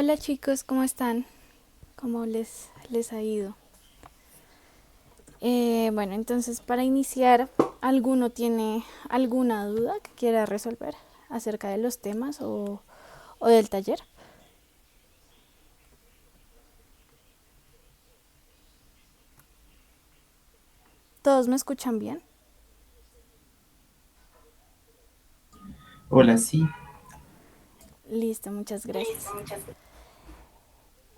Hola chicos, ¿cómo están? ¿Cómo les ha ido? Bueno, entonces para iniciar, ¿alguno tiene alguna duda que quiera resolver acerca de los temas o del taller? ¿Todos me escuchan bien? Hola, sí. Listo, muchas gracias.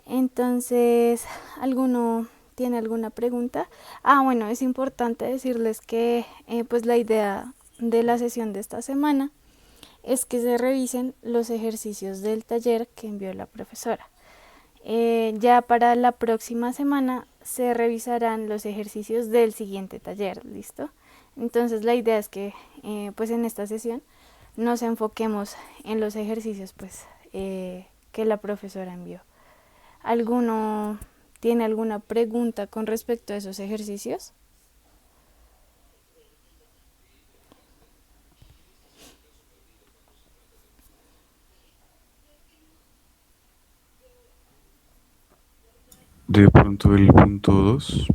Entonces, ¿alguno tiene alguna pregunta? Bueno, es importante decirles que pues la idea de la sesión de esta semana es que se revisen los ejercicios del taller que envió la profesora. Ya para la próxima semana se revisarán los ejercicios del siguiente taller, ¿listo? Entonces la idea es que pues en esta sesión nos enfoquemos en los ejercicios que la profesora envió. ¿Alguno tiene alguna pregunta con respecto a esos ejercicios? De pronto el punto 2.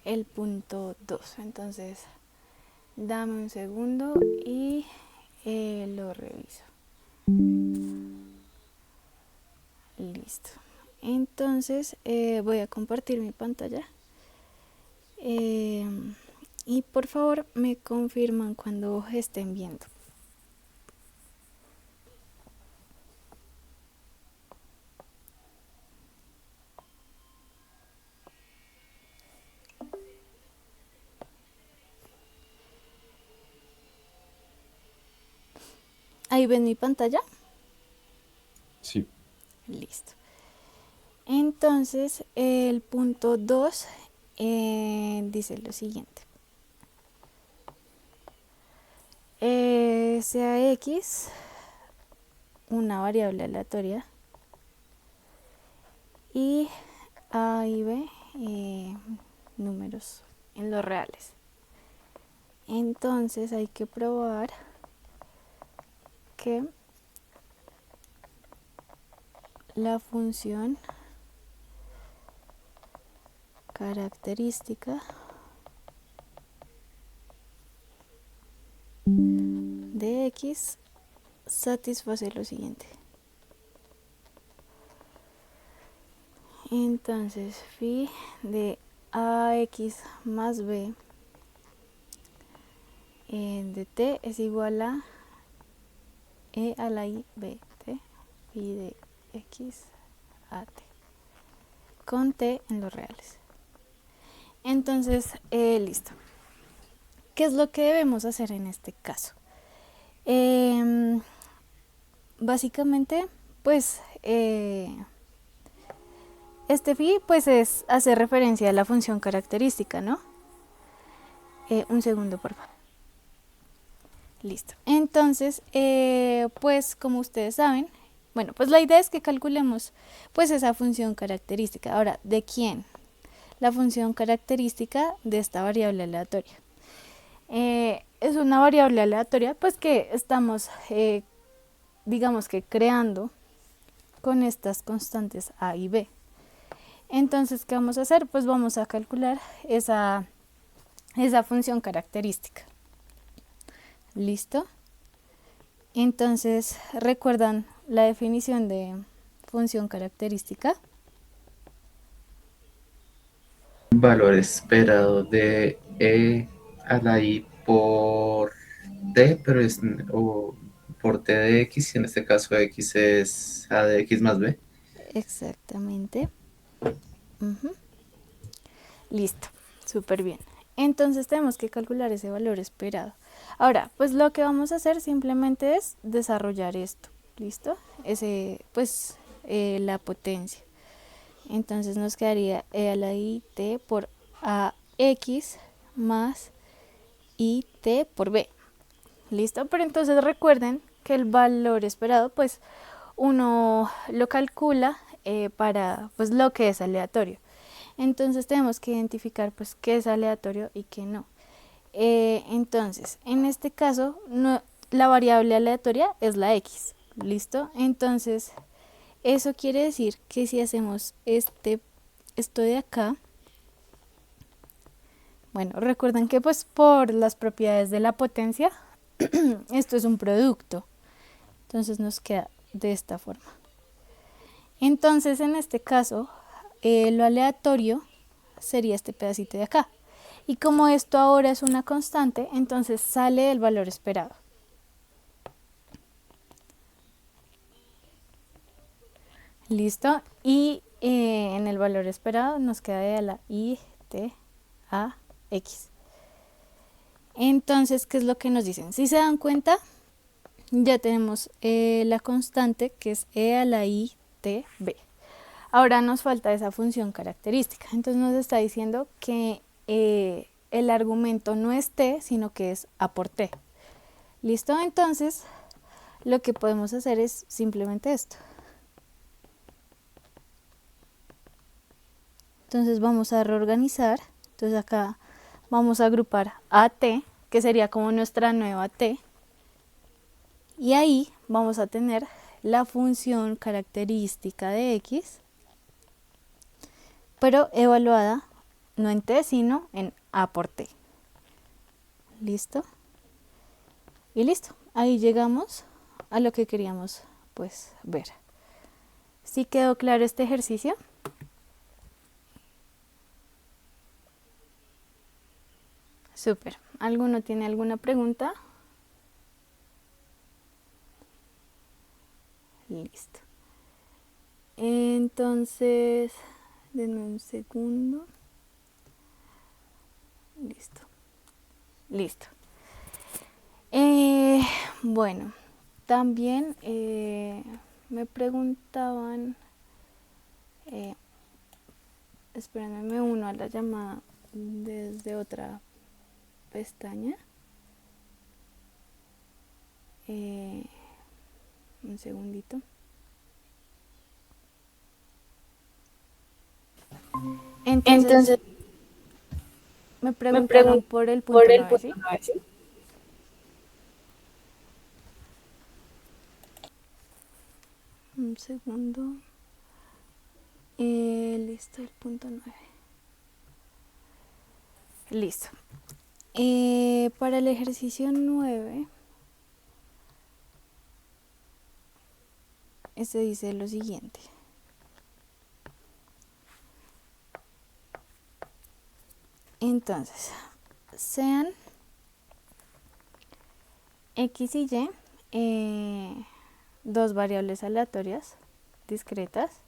El punto 2. Entonces, dame un segundo y lo reviso. Listo. Entonces voy a compartir mi pantalla eh, y por favor me confirman cuando estén viendo. Ahí ven mi pantalla. Sí. Listo. Entonces el punto 2 dice lo siguiente. Sea X una variable aleatoria y A y B números en los reales. Entonces hay que probar que la función característica de X satisface lo siguiente. Entonces phi de ax más b de t es igual a e a la i b t phi de x a t con t en los reales. Entonces, listo. ¿Qué es lo que debemos hacer en este caso? Básicamente, pues este phi pues es hacer referencia a la función característica, ¿no? Un segundo, por favor. Listo. Entonces, pues como ustedes saben, bueno, pues la idea es que calculemos pues esa función característica. Ahora, ¿de quién? La función característica de esta variable aleatoria. Es una variable aleatoria pues que estamos, digamos que creando con estas constantes a y b. Entonces, ¿qué vamos a hacer? Pues vamos a calcular esa función característica. ¿Listo? Entonces, ¿recuerdan la definición de función característica? Valor esperado de E a la I por T, pero es o por T de X, y en este caso X es A de X más B. Exactamente. Ujú. Listo, súper bien. Entonces tenemos que calcular ese valor esperado. Ahora, pues lo que vamos a hacer simplemente es desarrollar esto. ¿Listo? Pues la potencia. Entonces nos quedaría e a la i t por ax más i t por b. ¿Listo? Pero entonces recuerden que el valor esperado pues uno lo calcula para pues lo que es aleatorio. Entonces tenemos que identificar pues qué es aleatorio y qué no. Entonces, en este caso, la variable aleatoria es la x. ¿Listo? Entonces, Eso quiere decir que si hacemos esto de acá, bueno, recuerden que pues por las propiedades de la potencia, esto es un producto. Entonces nos queda de esta forma. Entonces en este caso, lo aleatorio sería este pedacito de acá. Y como esto ahora es una constante, entonces sale el valor esperado. Listo. Y en el valor esperado nos queda de a la I, T, A, X. Entonces, ¿qué es lo que nos dicen? Si se dan cuenta, ya tenemos la constante que es E a la I, T, B. Ahora nos falta esa función característica. Entonces nos está diciendo que el argumento no es T, sino que es A por T. ¿Listo? Entonces, lo que podemos hacer es simplemente esto. Entonces vamos a reorganizar. Entonces acá vamos a agrupar a T, que sería como nuestra nueva T. Y ahí vamos a tener la función característica de X, pero evaluada no en T, sino en A por T. ¿Listo? Y listo. Ahí llegamos a lo que queríamos pues ver. ¿Sí quedó claro este ejercicio? Súper. ¿Alguno tiene alguna pregunta? Listo. Entonces, denme un segundo. Listo. Listo. Bueno, también me preguntaban, espérenme, me uno a la llamada desde otra pestaña. Un segundito. Entonces, me preguntaron por el punto 9, ¿sí? Un segundo. Listo, el punto 9. Listo. Para el ejercicio 9, este dice lo siguiente. Entonces, sean X y Y dos variables aleatorias discretas.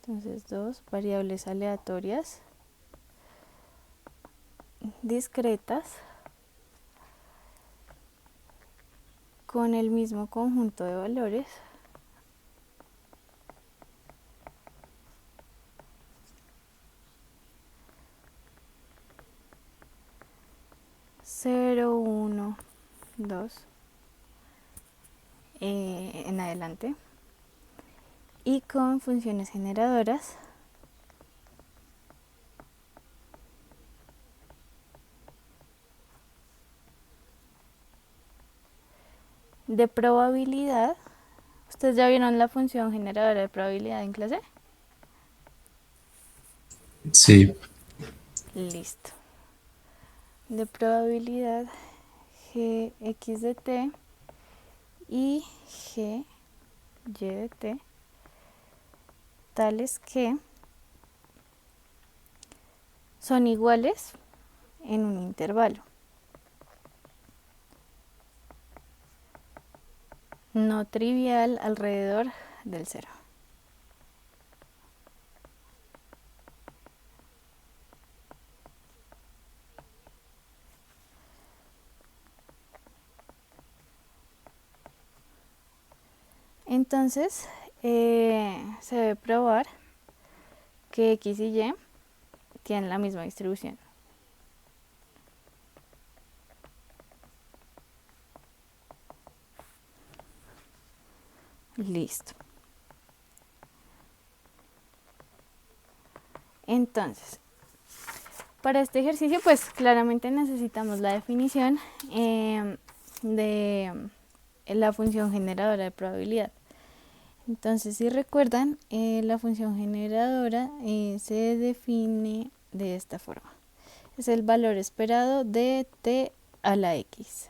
Entonces, dos variables aleatorias discretas con el mismo conjunto de valores cero, 1, 2 en adelante, y con funciones generadoras de probabilidad. ¿Ustedes ya vieron la función generadora de probabilidad en clase? Sí. Listo. De probabilidad Gx de t y Gy de t, tales que son iguales en un intervalo no trivial alrededor del cero. Entonces, se debe probar que X y Y tienen la misma distribución. Listo. Entonces, para este ejercicio, pues claramente necesitamos la definición de la función generadora de probabilidad. Entonces, si recuerdan, la función generadora se define de esta forma. Es el valor esperado de t a la x.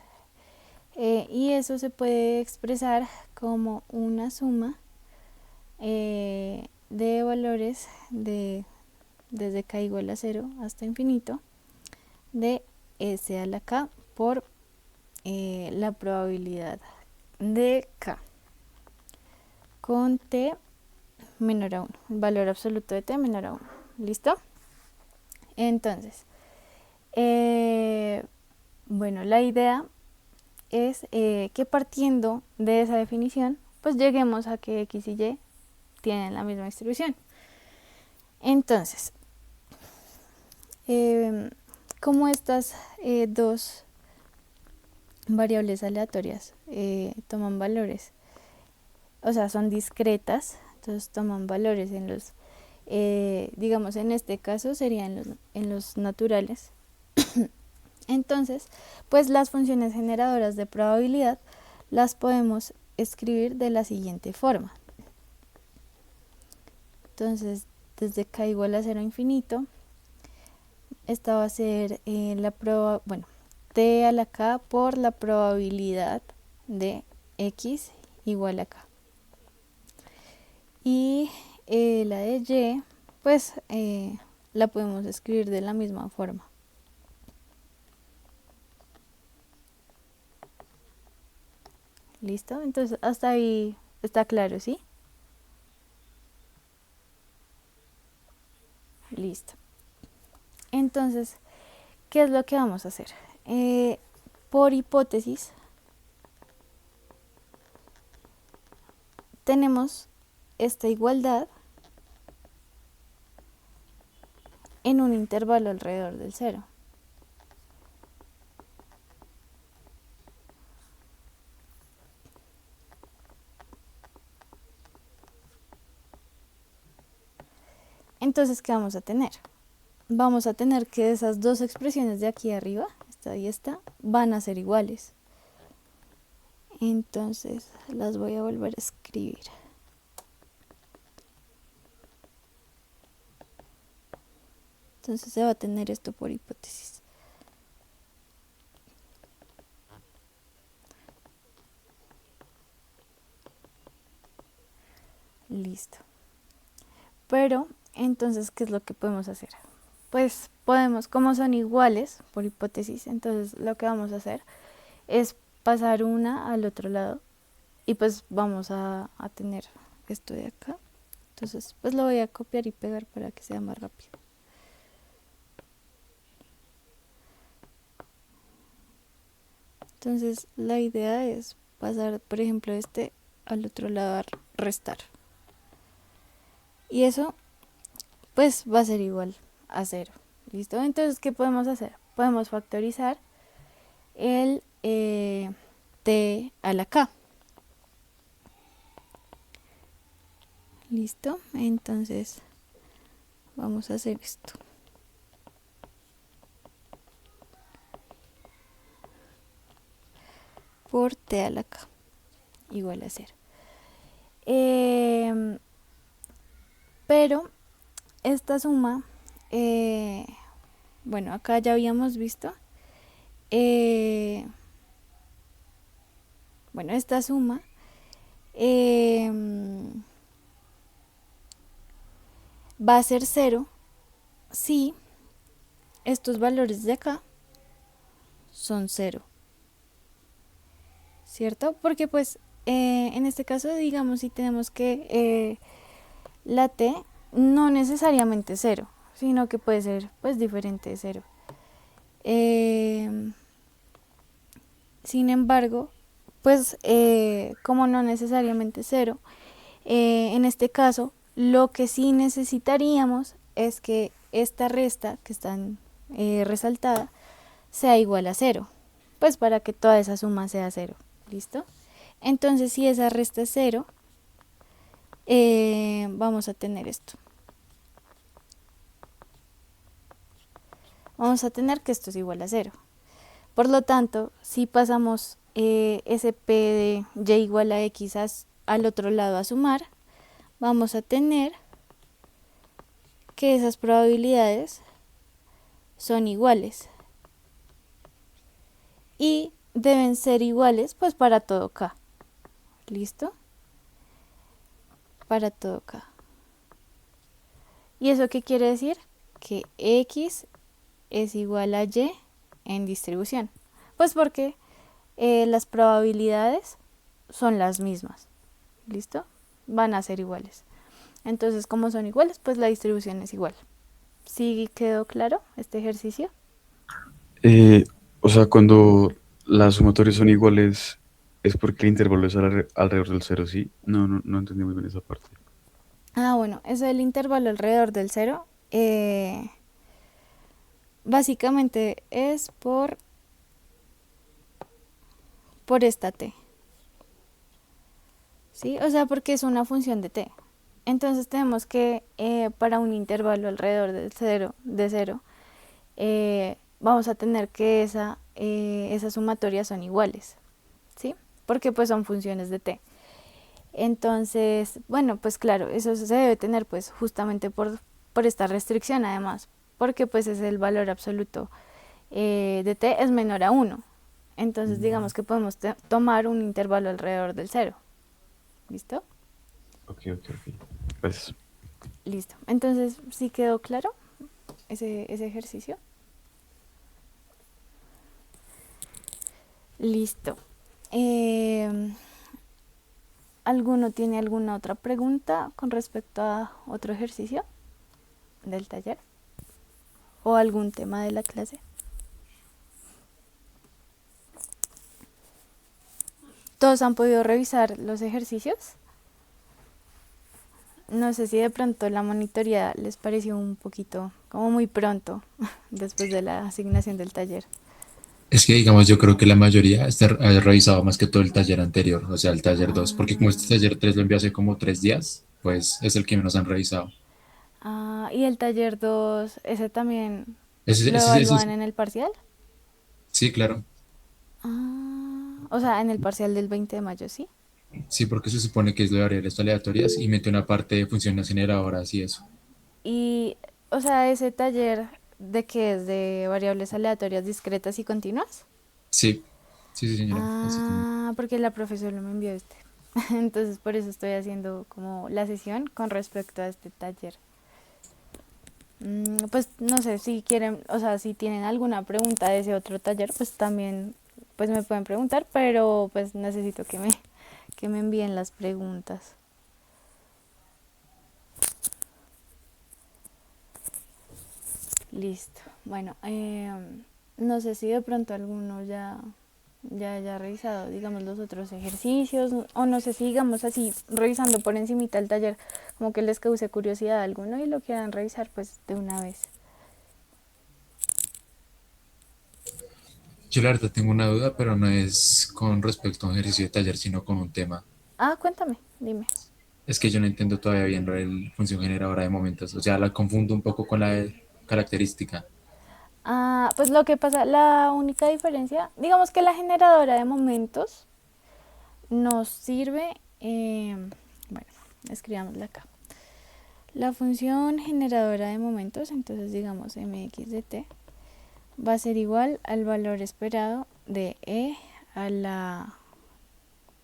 Y eso se puede expresar como una suma de valores desde k igual a 0 hasta infinito de s a la k por la probabilidad de k con t menor a 1, el valor absoluto de t menor a 1. ¿Listo? Entonces, bueno, la idea es que partiendo de esa definición, pues lleguemos a que x y y tienen la misma distribución. Entonces, como estas dos variables aleatorias toman valores, o sea, son discretas, entonces toman valores en los, digamos, en este caso serían en los naturales. Entonces, pues las funciones generadoras de probabilidad las podemos escribir de la siguiente forma. Entonces, desde k igual a 0 a infinito, esta va a ser t a la k por la probabilidad de x igual a k. Y la de y, pues la podemos escribir de la misma forma. ¿Listo? Entonces, hasta ahí está claro, ¿sí? Listo. Entonces, ¿qué es lo que vamos a hacer? Por hipótesis, tenemos esta igualdad en un intervalo alrededor del 0. Entonces, ¿qué vamos a tener? Vamos a tener que esas dos expresiones de aquí arriba, esta y esta, van a ser iguales. Entonces, las voy a volver a escribir. Entonces se va a tener esto por hipótesis. Listo. Pero, entonces, ¿qué es lo que podemos hacer? Pues podemos, como son iguales por hipótesis, entonces lo que vamos a hacer es pasar una al otro lado y pues vamos a tener esto de acá. Entonces, pues lo voy a copiar y pegar para que sea más rápido. Entonces, la idea es pasar, por ejemplo, este al otro lado a restar. Y eso, pues va a ser igual a 0. ¿Listo? Entonces, ¿qué podemos hacer? Podemos factorizar el t a la k. ¿Listo? Entonces, vamos a hacer esto. Por t a la k igual a 0. Pero esta suma, bueno, acá ya habíamos visto, bueno, esta suma va a ser 0 si estos valores de acá son 0. ¿Cierto? Porque pues en este caso, digamos, si tenemos que la t no necesariamente 0, sino que puede ser pues diferente de 0. Sin embargo, pues como no necesariamente 0, en este caso lo que sí necesitaríamos es que esta resta que está resaltada sea igual a 0, pues para que toda esa suma sea 0. ¿Listo? Entonces, si esa resta es 0, vamos a tener esto. Vamos a tener que esto es igual a 0. Por lo tanto, si pasamos ese p de y igual a x al otro lado a sumar, vamos a tener que esas probabilidades son iguales y deben ser iguales pues para todo k. ¿Listo? Para todo k. ¿Y eso qué quiere decir? Que x es igual a y en distribución. Pues porque las probabilidades son las mismas. ¿Listo? Van a ser iguales. Entonces, como son iguales, pues la distribución es igual. ¿Sí quedó claro este ejercicio? Eh, o sea, cuando las sumatorias son iguales, es porque el intervalo es alrededor del cero, ¿sí? No entendí muy bien esa parte. Ah, bueno, eso del intervalo alrededor del cero, básicamente es por esta t, ¿sí? O sea, porque es una función de t. Entonces tenemos que para un intervalo alrededor del cero, de cero, vamos a tener que esas sumatorias son iguales, ¿sí? Porque pues son funciones de t. Entonces, bueno, pues claro, eso se debe tener pues justamente por esta restricción además, porque pues es el valor absoluto de t es menor a 1. Entonces digamos que podemos tomar un intervalo alrededor del cero. ¿Listo? Ok. Pues, Listo. Entonces, ¿sí quedó claro ese ejercicio? Listo. ¿Alguno tiene alguna otra pregunta con respecto a otro ejercicio del taller? ¿O algún tema de la clase? ¿Todos han podido revisar los ejercicios? No sé si de pronto la monitoría les pareció un poquito como muy pronto después de la asignación del taller. Es que, digamos, yo creo que la mayoría ha revisado más que todo el taller anterior, o sea, el taller 2 porque como este taller 3 lo envió hace como 3 días, pues es el que menos han revisado. Y el taller 2 ese también Ese, lo ese, ese evalúan es- en el parcial. sí, claro, O sea, en el parcial del 20 de mayo, ¿sí? sí, porque se supone que es de variables aleatorias y mete una parte de funciones generadoras y eso. Y, o sea, ese taller de qué es de variables aleatorias discretas y continuas. Sí, sí, señora, básicamente. Porque la profesora me envió este. Entonces por eso estoy haciendo como la sesión con respecto a este taller. Pues no sé si quieren, o sea, si tienen alguna pregunta de ese otro taller, pues también pues me pueden preguntar, pero pues necesito que me envíen las preguntas. Listo. Bueno, no sé si de pronto alguno ya haya revisado, digamos, los otros ejercicios, o no sé si, digamos, así, revisando por encimita el taller, como que les cause curiosidad a alguno y lo quieran revisar, pues, de una vez. Yo la verdad tengo una duda, pero no es con respecto a un ejercicio de taller, sino con un tema. Cuéntame, dime. Es que yo no entiendo todavía bien lo de la función generadora de momentos, o sea, la confundo un poco con la de característica. Pues lo que pasa, la única diferencia, digamos que la generadora de momentos nos sirve, bueno, escribámosla acá. La función generadora de momentos, entonces digamos mx de t, va a ser igual al valor esperado de e a la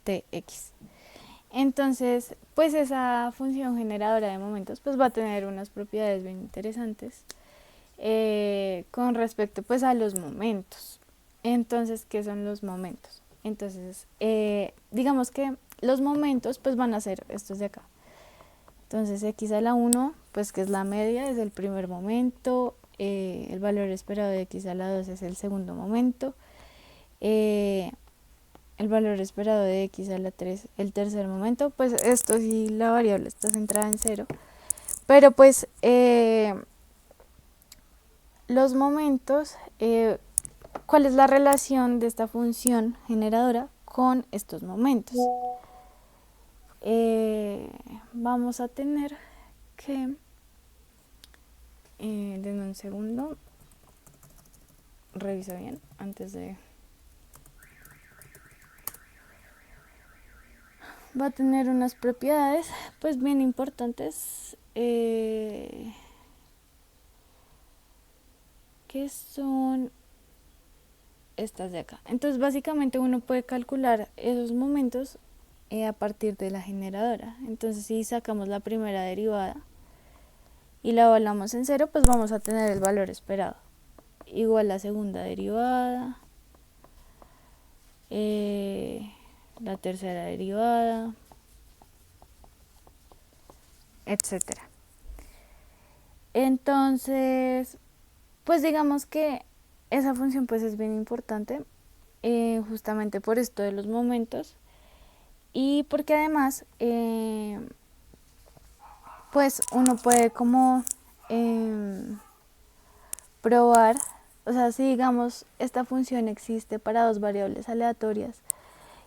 tx. Entonces, pues esa función generadora de momentos pues va a tener unas propiedades bien interesantes con respecto pues a los momentos. Entonces, ¿qué son los momentos? Entonces, digamos que los momentos pues van a ser estos de acá. Entonces, x a la 1, pues que es la media, es el primer momento. El valor esperado de x a la 2 es el segundo momento. El valor esperado de x a la 3, el tercer momento. Pues esto sí, la variable está centrada en cero. Pero pues los momentos, ¿cuál es la relación de esta función generadora con estos momentos? Vamos a tener que, denme un segundo, reviso bien antes de... va a tener unas propiedades pues bien importantes que son estas de acá. Entonces básicamente uno puede calcular esos momentos a partir de la generadora. Entonces si sacamos la primera derivada y la evaluamos en cero, pues vamos a tener el valor esperado igual la segunda derivada, la tercera derivada, etcétera. Entonces pues digamos que esa función pues es bien importante justamente por esto de los momentos y porque además pues uno puede como probar, o sea, si digamos esta función existe para dos variables aleatorias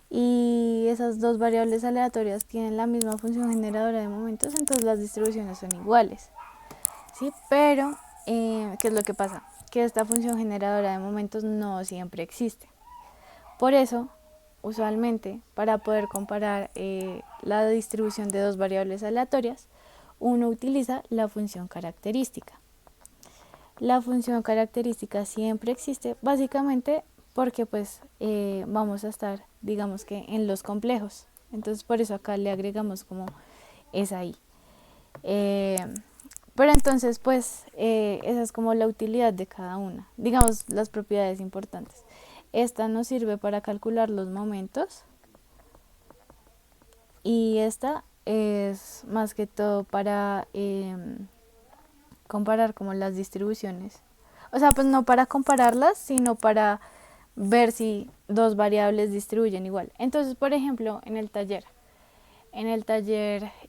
y esas dos variables aleatorias tienen la misma función generadora de momentos, entonces las distribuciones son iguales, ¿sí? Pero, ¿qué es lo que pasa? Que esta función generadora de momentos no siempre existe. Por eso, usualmente, para poder comparar la distribución de dos variables aleatorias, uno utiliza la función característica. La función característica siempre existe, básicamente porque pues vamos a estar, digamos que en los complejos. Entonces por eso acá le agregamos como esa i. Pero entonces pues esa es como la utilidad de cada una. Digamos las propiedades importantes. Esta nos sirve para calcular los momentos y esta es más que todo para comparar como las distribuciones. O sea, pues no para compararlas, sino para ver si dos variables distribuyen igual. Entonces, por ejemplo, en el taller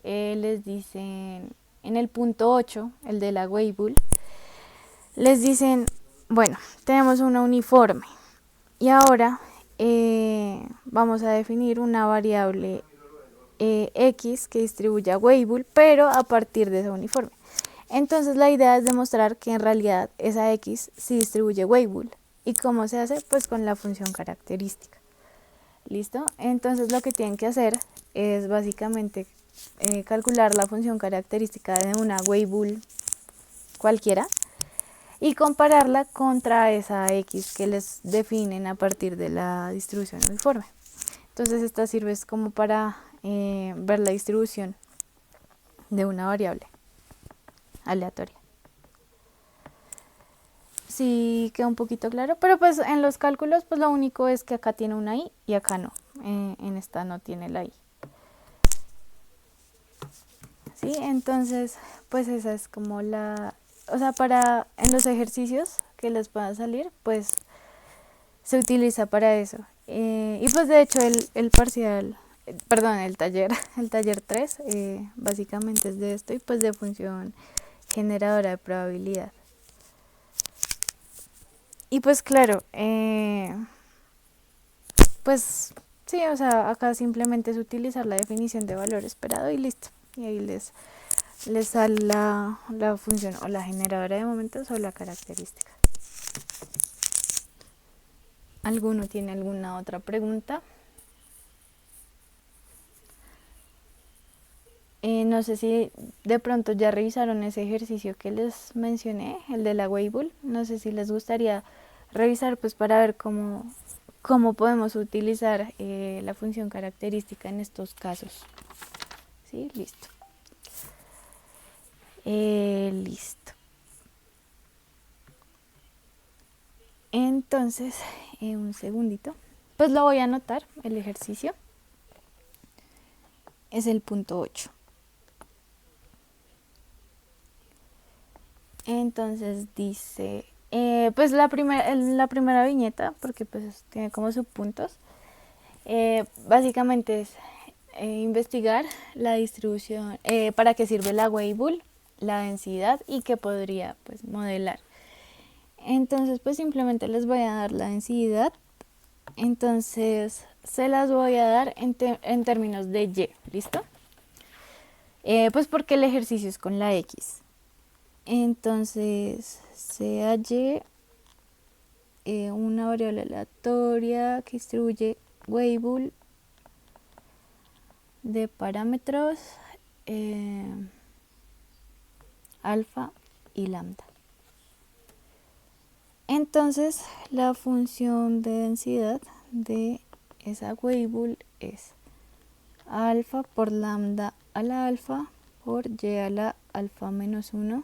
les dicen, en el punto 8, el de la Weibull, les dicen, bueno, tenemos una uniforme y ahora vamos a definir una variable x que distribuya Weibull, pero a partir de esa uniforme. Entonces la idea es demostrar que en realidad esa x sí distribuye Weibull. ¿Y cómo se hace? Pues con la función característica. ¿Listo? Entonces lo que tienen que hacer es básicamente calcular la función característica de una Weibull cualquiera y compararla contra esa x que les definen a partir de la distribución uniforme. Entonces esta sirve como para ver la distribución de una variable aleatoria. Sí queda un poquito claro, pero pues en los cálculos pues lo único es que acá tiene una i y acá no, en esta no tiene la i. Sí, entonces pues esa es como la, o sea, para en los ejercicios que les puedan salir pues se utiliza para eso. Y pues de hecho el parcial, perdón, el taller, el taller 3 básicamente es de esto y pues de función generadora de probabilidad. Y pues claro, pues sí, o sea, acá simplemente es utilizar la definición de valor esperado y listo. Y ahí les sale la función o la generadora de momentos o la característica. ¿Alguno tiene alguna otra pregunta? No sé si de pronto ya revisaron ese ejercicio que les mencioné, el de la Weibull. No sé si les gustaría revisar pues para ver cómo podemos utilizar la función característica en estos casos. ¿Sí? Listo. Listo. Entonces, un segundito. Pues lo voy a anotar, el ejercicio. Es el punto 8. Entonces dice, pues la primera viñeta, porque pues tiene como subpuntos, básicamente es investigar la distribución, para qué sirve la Weibull, la densidad y qué podría pues modelar. Entonces pues simplemente les voy a dar la densidad, entonces se las voy a dar en términos de y, ¿listo? Pues porque el ejercicio es con la x. Entonces, sea y una variable aleatoria que distribuye Weibull de parámetros alfa y lambda. Entonces la función de densidad de esa Weibull es alfa por lambda a la alfa por y a la alfa menos 1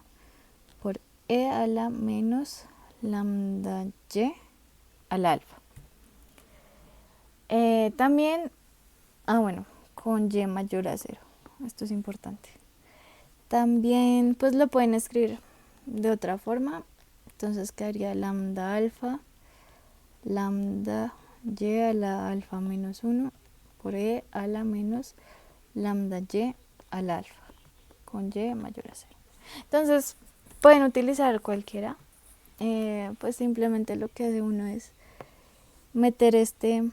por e a la menos lambda y a la alfa. También, bueno, con y mayor a 0. Esto es importante. También pues lo pueden escribir de otra forma. Entonces quedaría lambda alfa, lambda y a la alfa menos 1 por e a la menos lambda y a la alfa, con y mayor a 0. Entonces pueden utilizar cualquiera. Pues simplemente lo que hace uno es meter este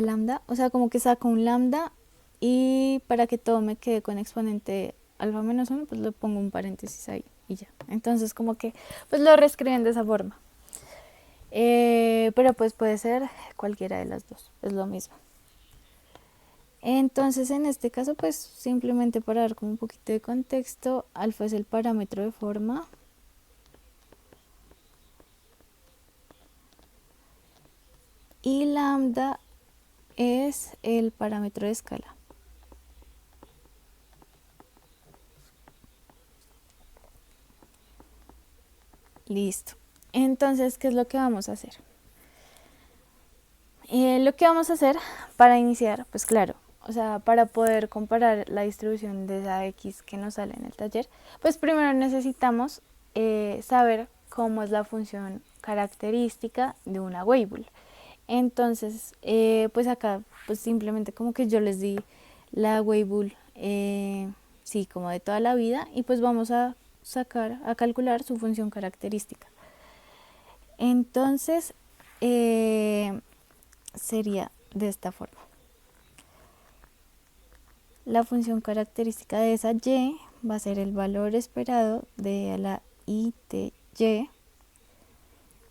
lambda, o sea, como que saco un lambda y para que todo me quede con exponente alfa menos 1, pues le pongo un paréntesis ahí y ya. Entonces como que pues lo reescriben de esa forma. Pero pues puede ser cualquiera de las dos, es lo mismo. Entonces en este caso pues simplemente para dar como un poquito de contexto, alfa es el parámetro de forma y lambda es el parámetro de escala. Listo. Entonces, ¿qué es lo que vamos a hacer? Lo que vamos a hacer para iniciar, pues claro, o sea, para poder comparar la distribución de esa X que nos sale en el taller, pues primero necesitamos saber cómo es la función característica de una Weibull. Entonces, pues acá, pues simplemente como que yo les di la Weibull, sí, como de toda la vida, y pues vamos a calcular su función característica. Entonces, sería de esta forma. La función característica de esa y va a ser el valor esperado de a la i de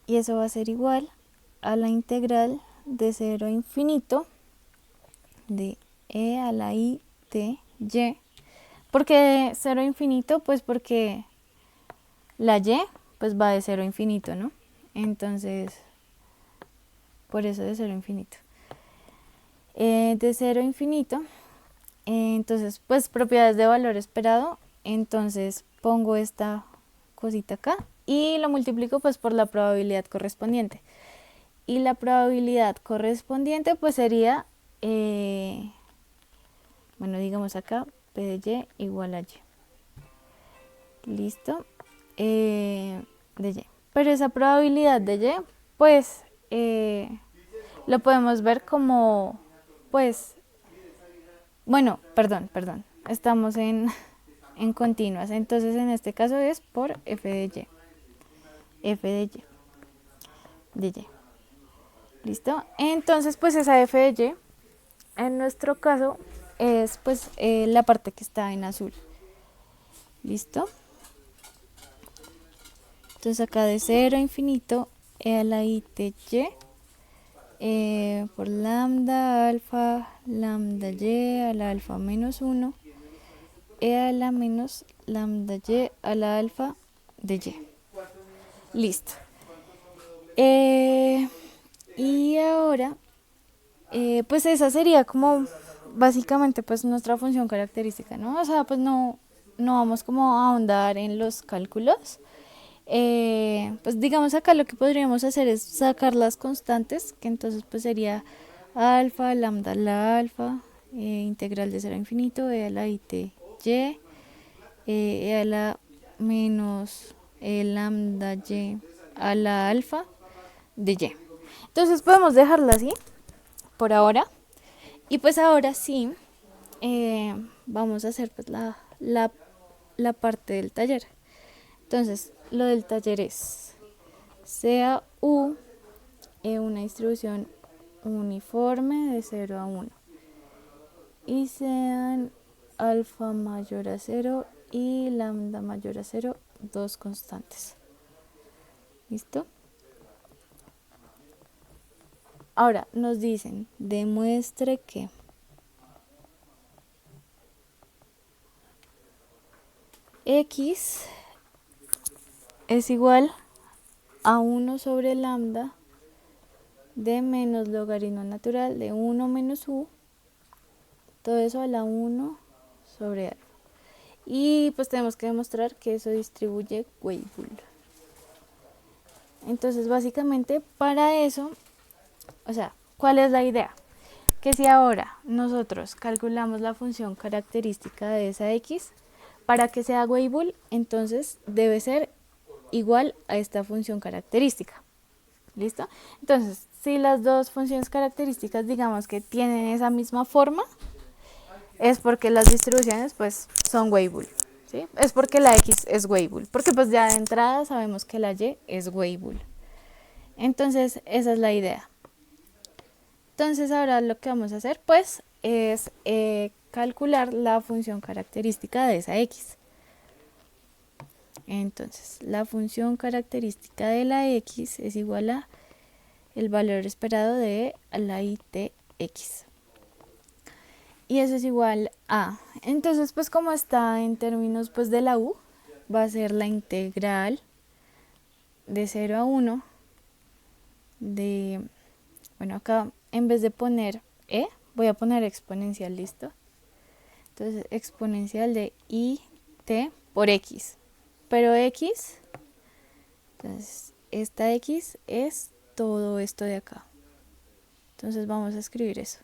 y eso va a ser igual a la integral de 0 a infinito de e a la i de y. ¿Por qué 0 a infinito? Pues porque la y pues va de 0 a infinito, ¿no? Entonces, por eso de 0 a infinito. De 0 a infinito, entonces pues propiedades de valor esperado, entonces pongo esta cosita acá y lo multiplico pues por la probabilidad correspondiente. Y la probabilidad correspondiente pues sería, bueno, digamos acá, P de Y igual a Y. Listo. De Y. Pero esa probabilidad de Y, pues, lo podemos ver como, pues, bueno, perdón. Estamos en continuas. Entonces, en este caso es por F de Y. F de Y. De Y. ¿Listo? Entonces, pues esa F de Y, en nuestro caso, es pues la parte que está en azul. ¿Listo? Entonces acá de 0 a infinito, e a la i de y, por lambda alfa, lambda y a la alfa menos 1, e a la menos lambda y a la alfa de Y. Listo. Y ahora, pues esa sería como básicamente pues nuestra función característica, ¿no? O sea, pues no vamos como a ahondar en los cálculos. Pues digamos acá lo que podríamos hacer es sacar las constantes, que entonces pues sería alfa, lambda a la alfa, integral de 0 a infinito, e a la i de y, e a la menos lambda y a la alfa de Y. Entonces podemos dejarla así por ahora. Y pues ahora sí, vamos a hacer pues la parte del taller. Entonces, lo del taller es, sea U una distribución uniforme de 0 a 1. Y sean alfa mayor a 0 y lambda mayor a 0, dos constantes. ¿Listo? Ahora nos dicen, demuestre que X es igual a 1 sobre lambda de menos logaritmo natural de 1 menos u, todo eso a la 1 sobre alfa. Y pues tenemos que demostrar que eso distribuye Weibull. Entonces básicamente para eso, o sea, ¿cuál es la idea? Que si ahora nosotros calculamos la función característica de esa x, para que sea Weibull, entonces debe ser igual a esta función característica. ¿Listo? Entonces, si las dos funciones características digamos que tienen esa misma forma, es porque las distribuciones pues son Weibull. ¿Sí? Es porque la x es Weibull, porque pues ya de entrada sabemos que la y es Weibull. Entonces, esa es la idea. Entonces, ahora lo que vamos a hacer pues es calcular la función característica de esa x. Entonces, la función característica de la x es igual a el valor esperado de la itx. Y eso es igual a, entonces pues como está en términos pues de la u, va a ser la integral de 0 a 1 de, bueno, acá en vez de poner voy a poner exponencial, ¿listo? Entonces exponencial de it por x, pero x, entonces esta x es todo esto de acá. Entonces vamos a escribir eso.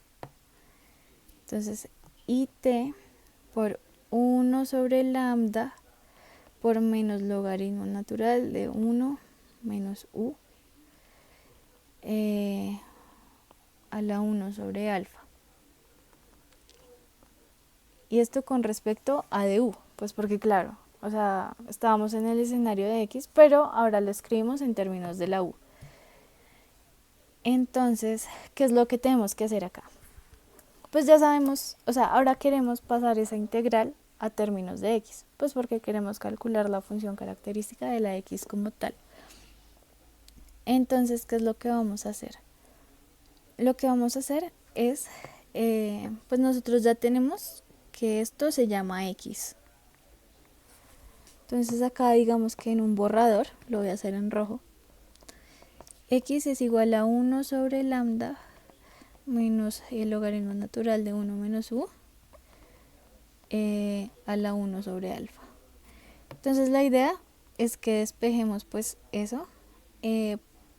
Entonces it por 1 sobre lambda por menos logaritmo natural de 1 menos u a la 1 sobre alfa. Y esto con respecto a de u, pues porque claro, o sea, estábamos en el escenario de x, pero ahora lo escribimos en términos de la u. Entonces, ¿qué es lo que tenemos que hacer acá? Pues ya sabemos, o sea, ahora queremos pasar esa integral a términos de x, pues porque queremos calcular la función característica de la x como tal. Entonces, ¿qué es lo que vamos a hacer? Lo que vamos a hacer es, pues nosotros ya tenemos que esto se llama x. Entonces acá digamos que en un borrador, lo voy a hacer en rojo, x es igual a 1 sobre lambda menos el logaritmo natural de 1 menos u a la 1 sobre alfa. Entonces la idea es que despejemos pues eso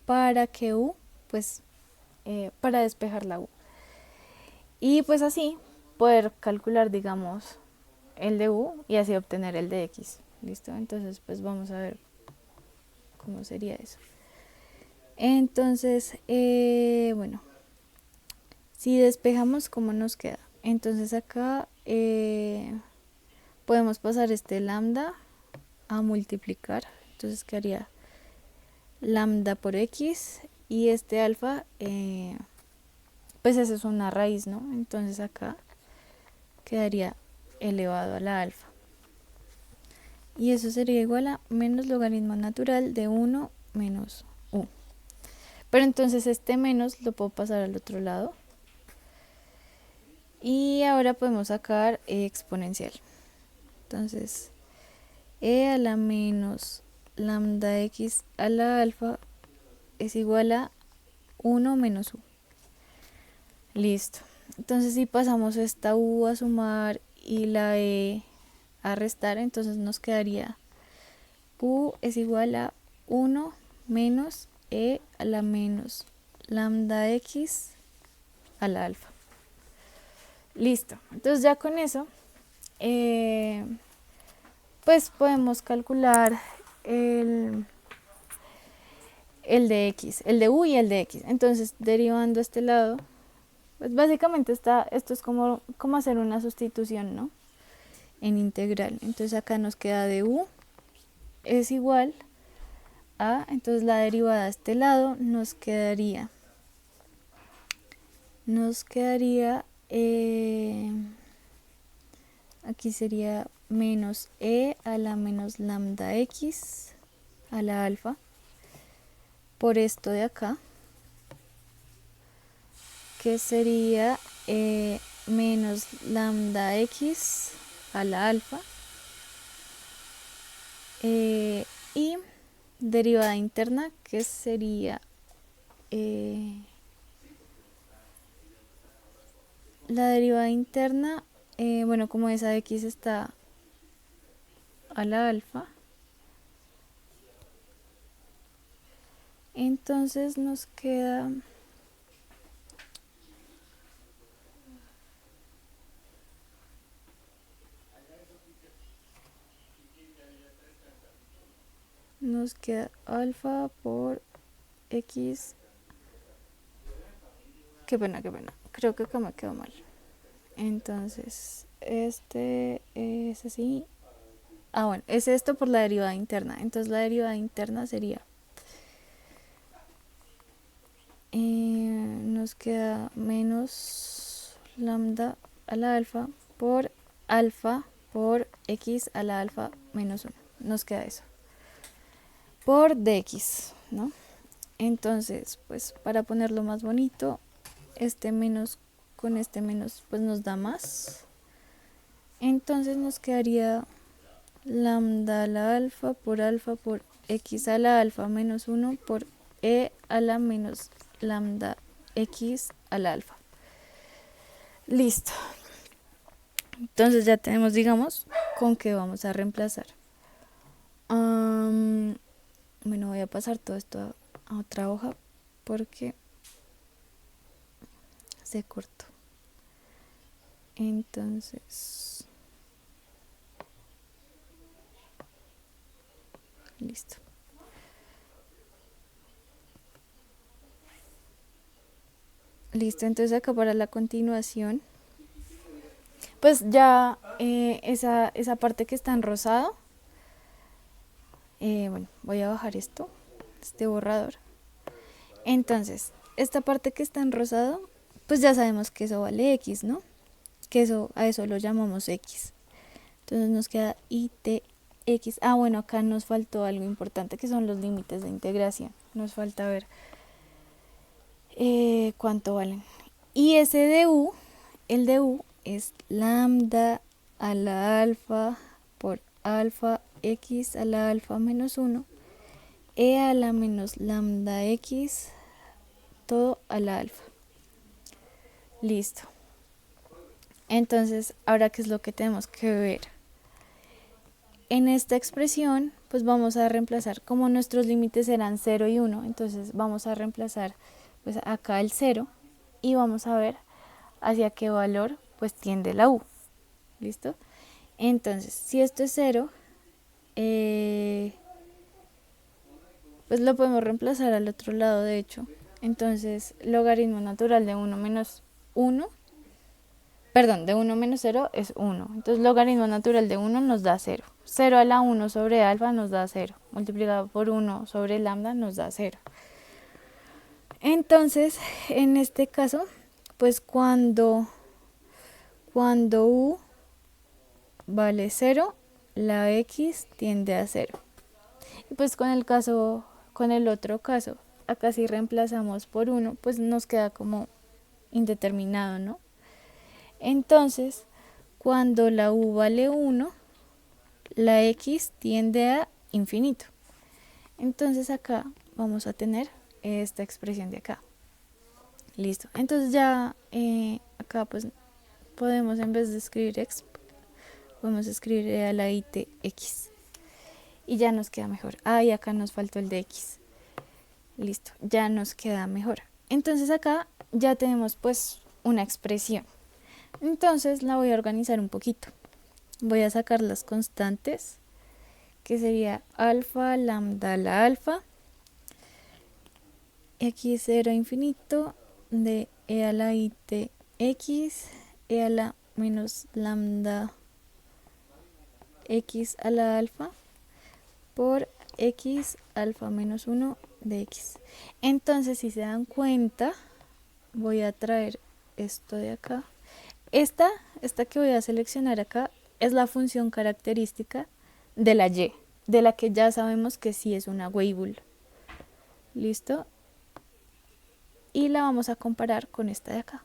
para que u, pues para despejar la u. Y pues así poder calcular digamos el de u y así obtener el de x. ¿Listo? Entonces pues vamos a ver cómo sería eso. Entonces, bueno, si despejamos, ¿cómo nos queda? Entonces acá podemos pasar este lambda a multiplicar. Entonces quedaría lambda por x y este alfa, pues eso es una raíz, ¿no? Entonces acá quedaría elevado a la alfa. Y eso sería igual a menos logaritmo natural de 1 menos u. Pero entonces este menos lo puedo pasar al otro lado. Y ahora podemos sacar exponencial. Entonces, a la menos lambda x a la alfa es igual a 1 menos u. Listo. Entonces, si pasamos esta u a sumar y la a restar, entonces nos quedaría u es igual a 1 menos a la menos lambda x a la alfa. Listo. Entonces ya con eso, pues podemos calcular el de x, el de u y el de x. Entonces derivando a este lado, pues básicamente esto es como hacer una sustitución, ¿no? En integral. Entonces acá nos queda de u es igual a, entonces la derivada a este lado nos quedaría aquí sería menos a la menos lambda x a la alfa por esto de acá, que sería menos lambda x a la alfa Y derivada interna, que sería la derivada interna, bueno, como esa x está a la alfa, entonces nos queda alfa por x. Qué pena, creo que acá me quedó mal. Entonces este es así. Bueno, es esto por la derivada interna. Entonces la derivada interna sería nos queda menos lambda a la alfa por x a la alfa menos 1. Nos queda eso. Por dx, ¿no? Entonces, pues para ponerlo más bonito, este menos con este menos pues nos da más. Entonces nos quedaría lambda a la alfa por x a la alfa menos 1 por e a la menos lambda x a la alfa. Listo. Entonces ya tenemos, digamos, con qué vamos a reemplazar. Bueno, voy a pasar todo esto a otra hoja porque se cortó. Entonces, listo. Listo, entonces acá para la continuación, pues ya esa parte que está en rosado, bueno, voy a bajar este borrador. Entonces, esta parte que está en rosado, pues ya sabemos que eso vale x, ¿no? Que a eso lo llamamos x. Entonces nos queda itx. Bueno, acá nos faltó algo importante que son los límites de integración. Nos falta ver cuánto valen. Y ese de u, el de u es lambda a la alfa por alfa x a la alfa menos 1 e a la menos lambda x todo a la alfa. Listo. Entonces, ahora qué es lo que tenemos que ver. En esta expresión, pues vamos a reemplazar, como nuestros límites eran 0 y 1, entonces vamos a reemplazar pues acá el 0 y vamos a ver hacia qué valor pues tiende la u. ¿Listo? Entonces, si esto es 0, pues lo podemos reemplazar al otro lado, de hecho. Entonces, logaritmo natural de 1 menos 1, perdón, de 1 menos 0 es 1. Entonces, logaritmo natural de 1 nos da 0. 0 a la 1 sobre alfa nos da 0. Multiplicado por 1 sobre lambda nos da 0. Entonces, en este caso, pues cuando u vale 0, la x tiende a 0. Y pues con el otro caso, acá si reemplazamos por 1, pues nos queda como indeterminado, ¿no? Entonces, cuando la u vale 1, la x tiende a infinito. Entonces acá vamos a tener esta expresión de acá. Listo. Entonces ya acá pues podemos, en vez de escribir x, podemos escribir a la itx. Y ya nos queda mejor. Y acá nos faltó el de x. Listo, ya nos queda mejor. Entonces acá ya tenemos pues una expresión. Entonces la voy a organizar un poquito. Voy a sacar las constantes, que sería alfa, lambda a la alfa, x0 infinito de e a la itx, e a la menos lambda x a la alfa por x alfa menos 1 de x. Entonces, si se dan cuenta, voy a traer esto de acá. Esta que voy a seleccionar acá es la función característica de la y, de la que ya sabemos que sí es una Weibull. ¿Listo? Y la vamos a comparar con esta de acá.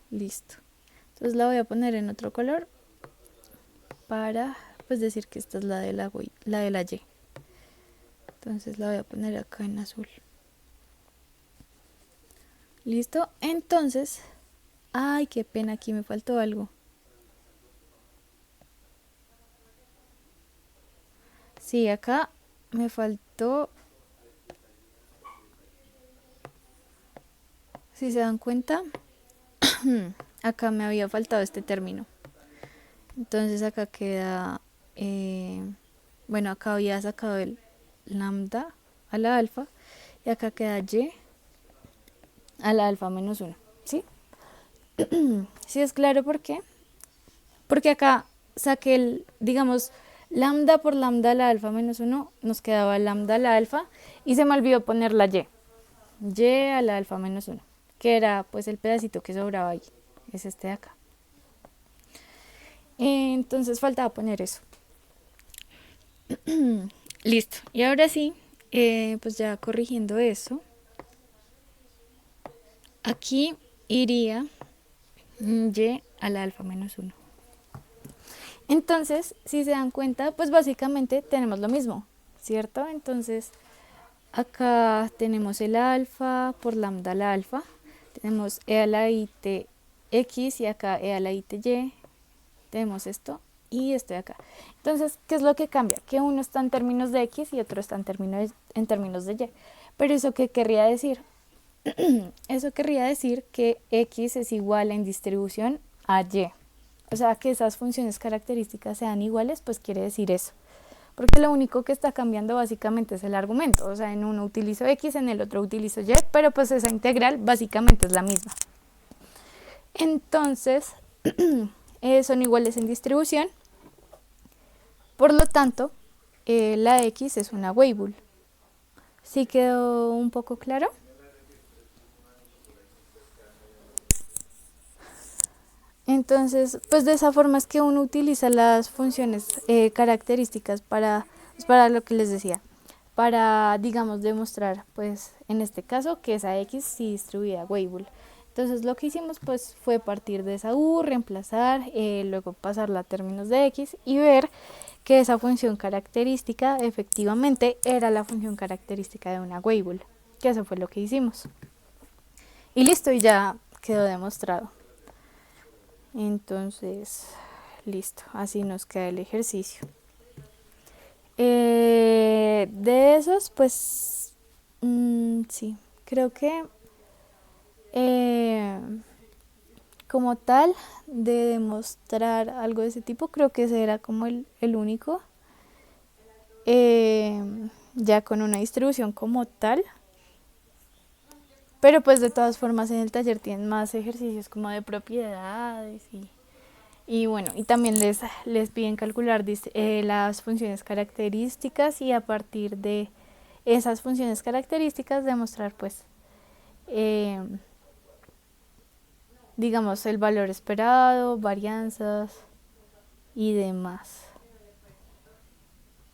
Listo. Entonces la voy a poner en otro color para pues decir que esta es la de la de la Y. Entonces la voy a poner acá en azul. ¿Listo? Entonces, ay, qué pena, aquí me faltó algo. Sí, acá me faltó, si se dan cuenta, acá me había faltado este término. Entonces acá queda, bueno, acá había sacado el lambda a la alfa y acá queda y a la alfa menos 1, ¿sí? ¿Sí es claro por qué? Porque acá saqué el, digamos, lambda por lambda a la alfa menos 1, nos quedaba lambda a la alfa y se me olvidó poner la y a la alfa menos 1, que era pues el pedacito que sobraba ahí, es este de acá. Entonces faltaba poner eso. Listo, y ahora sí, pues ya corrigiendo eso, aquí iría y a la alfa menos 1. Entonces, si se dan cuenta, pues básicamente tenemos lo mismo, ¿cierto? Entonces, acá tenemos el alfa por lambda a la alfa, tenemos e a la i t x y acá e a la i t y, tenemos esto y esto de acá. Entonces, ¿qué es lo que cambia? Que uno está en términos de x y otro está en términos de y. Pero ¿eso qué querría decir? Eso querría decir que x es igual en distribución a y. O sea, que esas funciones características sean iguales, pues quiere decir eso. Porque lo único que está cambiando básicamente es el argumento. O sea, en uno utilizo x, en el otro utilizo y, pero pues esa integral básicamente es la misma. Entonces, son iguales en distribución. Por lo tanto, la x es una Weibull. ¿Sí quedó un poco claro? Entonces, pues de esa forma es que uno utiliza las funciones características pues para lo que les decía, para, digamos, demostrar, pues, en este caso, que esa x sí distribuye a Weibull. Entonces, lo que hicimos, pues, fue partir de esa u, reemplazar, luego pasarla a términos de x y ver que esa función característica efectivamente era la función característica de una Weibull, que eso fue lo que hicimos. Y listo, y ya quedó demostrado. Entonces, listo, así nos queda el ejercicio. De esos, pues, sí, creo que como tal, de demostrar algo de ese tipo, creo que ese era como el único. Ya con una distribución como tal. Pero pues de todas formas en el taller tienen más ejercicios como de propiedades y bueno, y también les piden calcular las funciones características y a partir de esas funciones características demostrar pues digamos el valor esperado, varianzas y demás.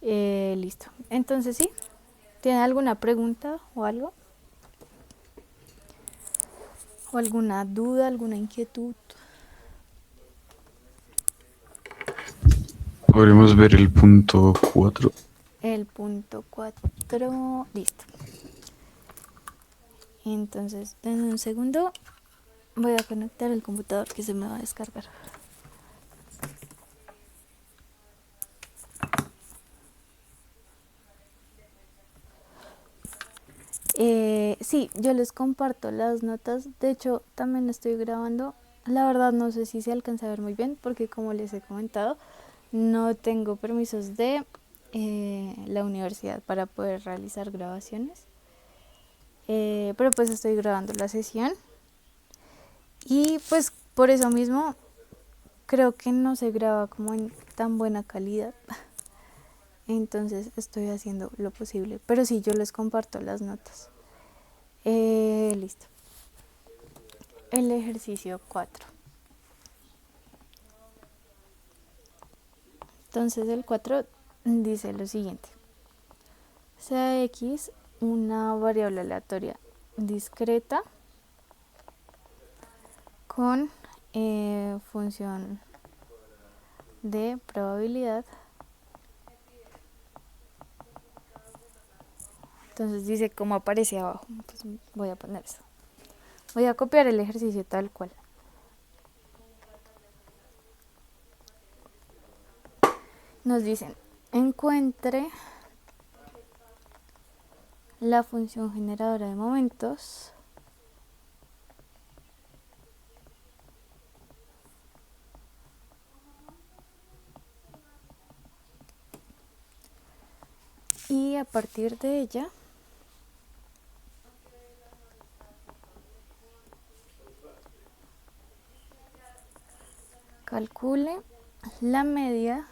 Listo. Entonces sí, ¿tienen alguna pregunta o algo? ¿O alguna duda, alguna inquietud? Podremos ver el punto 4. El punto 4, listo. Entonces, en un segundo voy a conectar el computador que se me va a descargar. Sí, yo les comparto las notas. De hecho, también estoy grabando. La verdad no sé si se alcanza a ver muy bien porque como les he comentado, no tengo permisos de la universidad para poder realizar grabaciones. Pero pues estoy grabando la sesión. Y pues por eso mismo creo que no se graba como en tan buena calidad. Entonces estoy haciendo lo posible. Pero sí, yo les comparto las notas. Listo. El ejercicio 4. Entonces el 4 dice lo siguiente. Sea x una variable aleatoria discreta con función de probabilidad Entonces dice cómo aparece abajo. Pues voy a poner eso. Voy a copiar el ejercicio tal cual. Nos dicen, encuentre la función generadora de momentos y a partir de ella calcule la media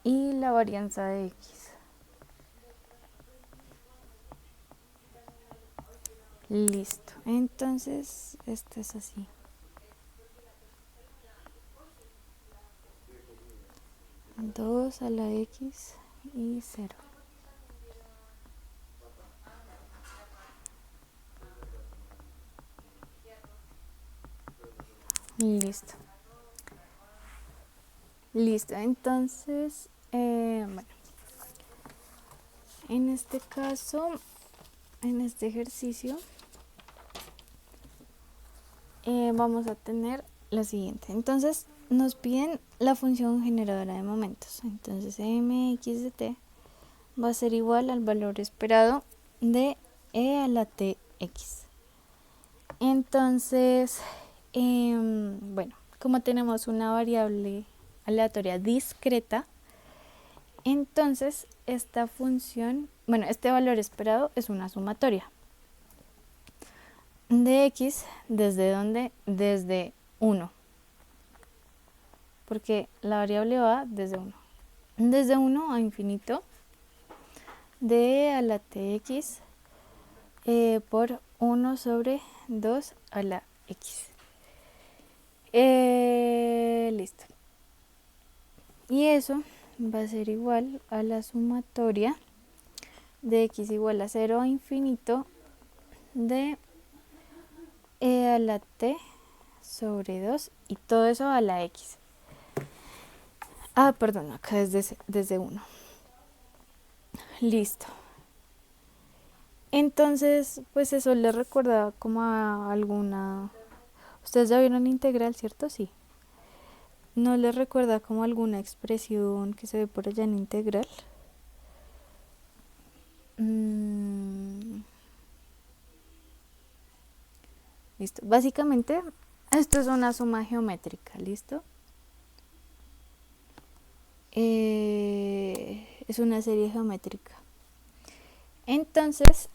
y la varianza de x. Listo, entonces esto es así. Dos a la x y 0. Listo. Listo, entonces, bueno, en este caso, en este ejercicio, vamos a tener la siguiente. Entonces, nos piden la función generadora de momentos. Entonces, mx de t va a ser igual al valor esperado de e a la tx. Entonces, bueno, como tenemos una variable aleatoria discreta, entonces esta función, bueno, este valor esperado es una sumatoria de x, ¿desde dónde? Desde 1, porque la variable va desde 1. Desde 1 a infinito, de a la tx por 1 sobre 2 a la x. Listo. Y eso va a ser igual a la sumatoria de x igual a 0 a infinito de e a la t sobre 2 y todo eso a la x. Perdón, acá es desde 1. Listo. Entonces, pues eso les recuerda como a alguna... Ustedes ya vieron integral, ¿cierto? Sí. ¿No les recuerda como alguna expresión que se ve por allá en integral? Listo. Básicamente, esto es una suma geométrica, ¿listo? Es una serie geométrica. Entonces,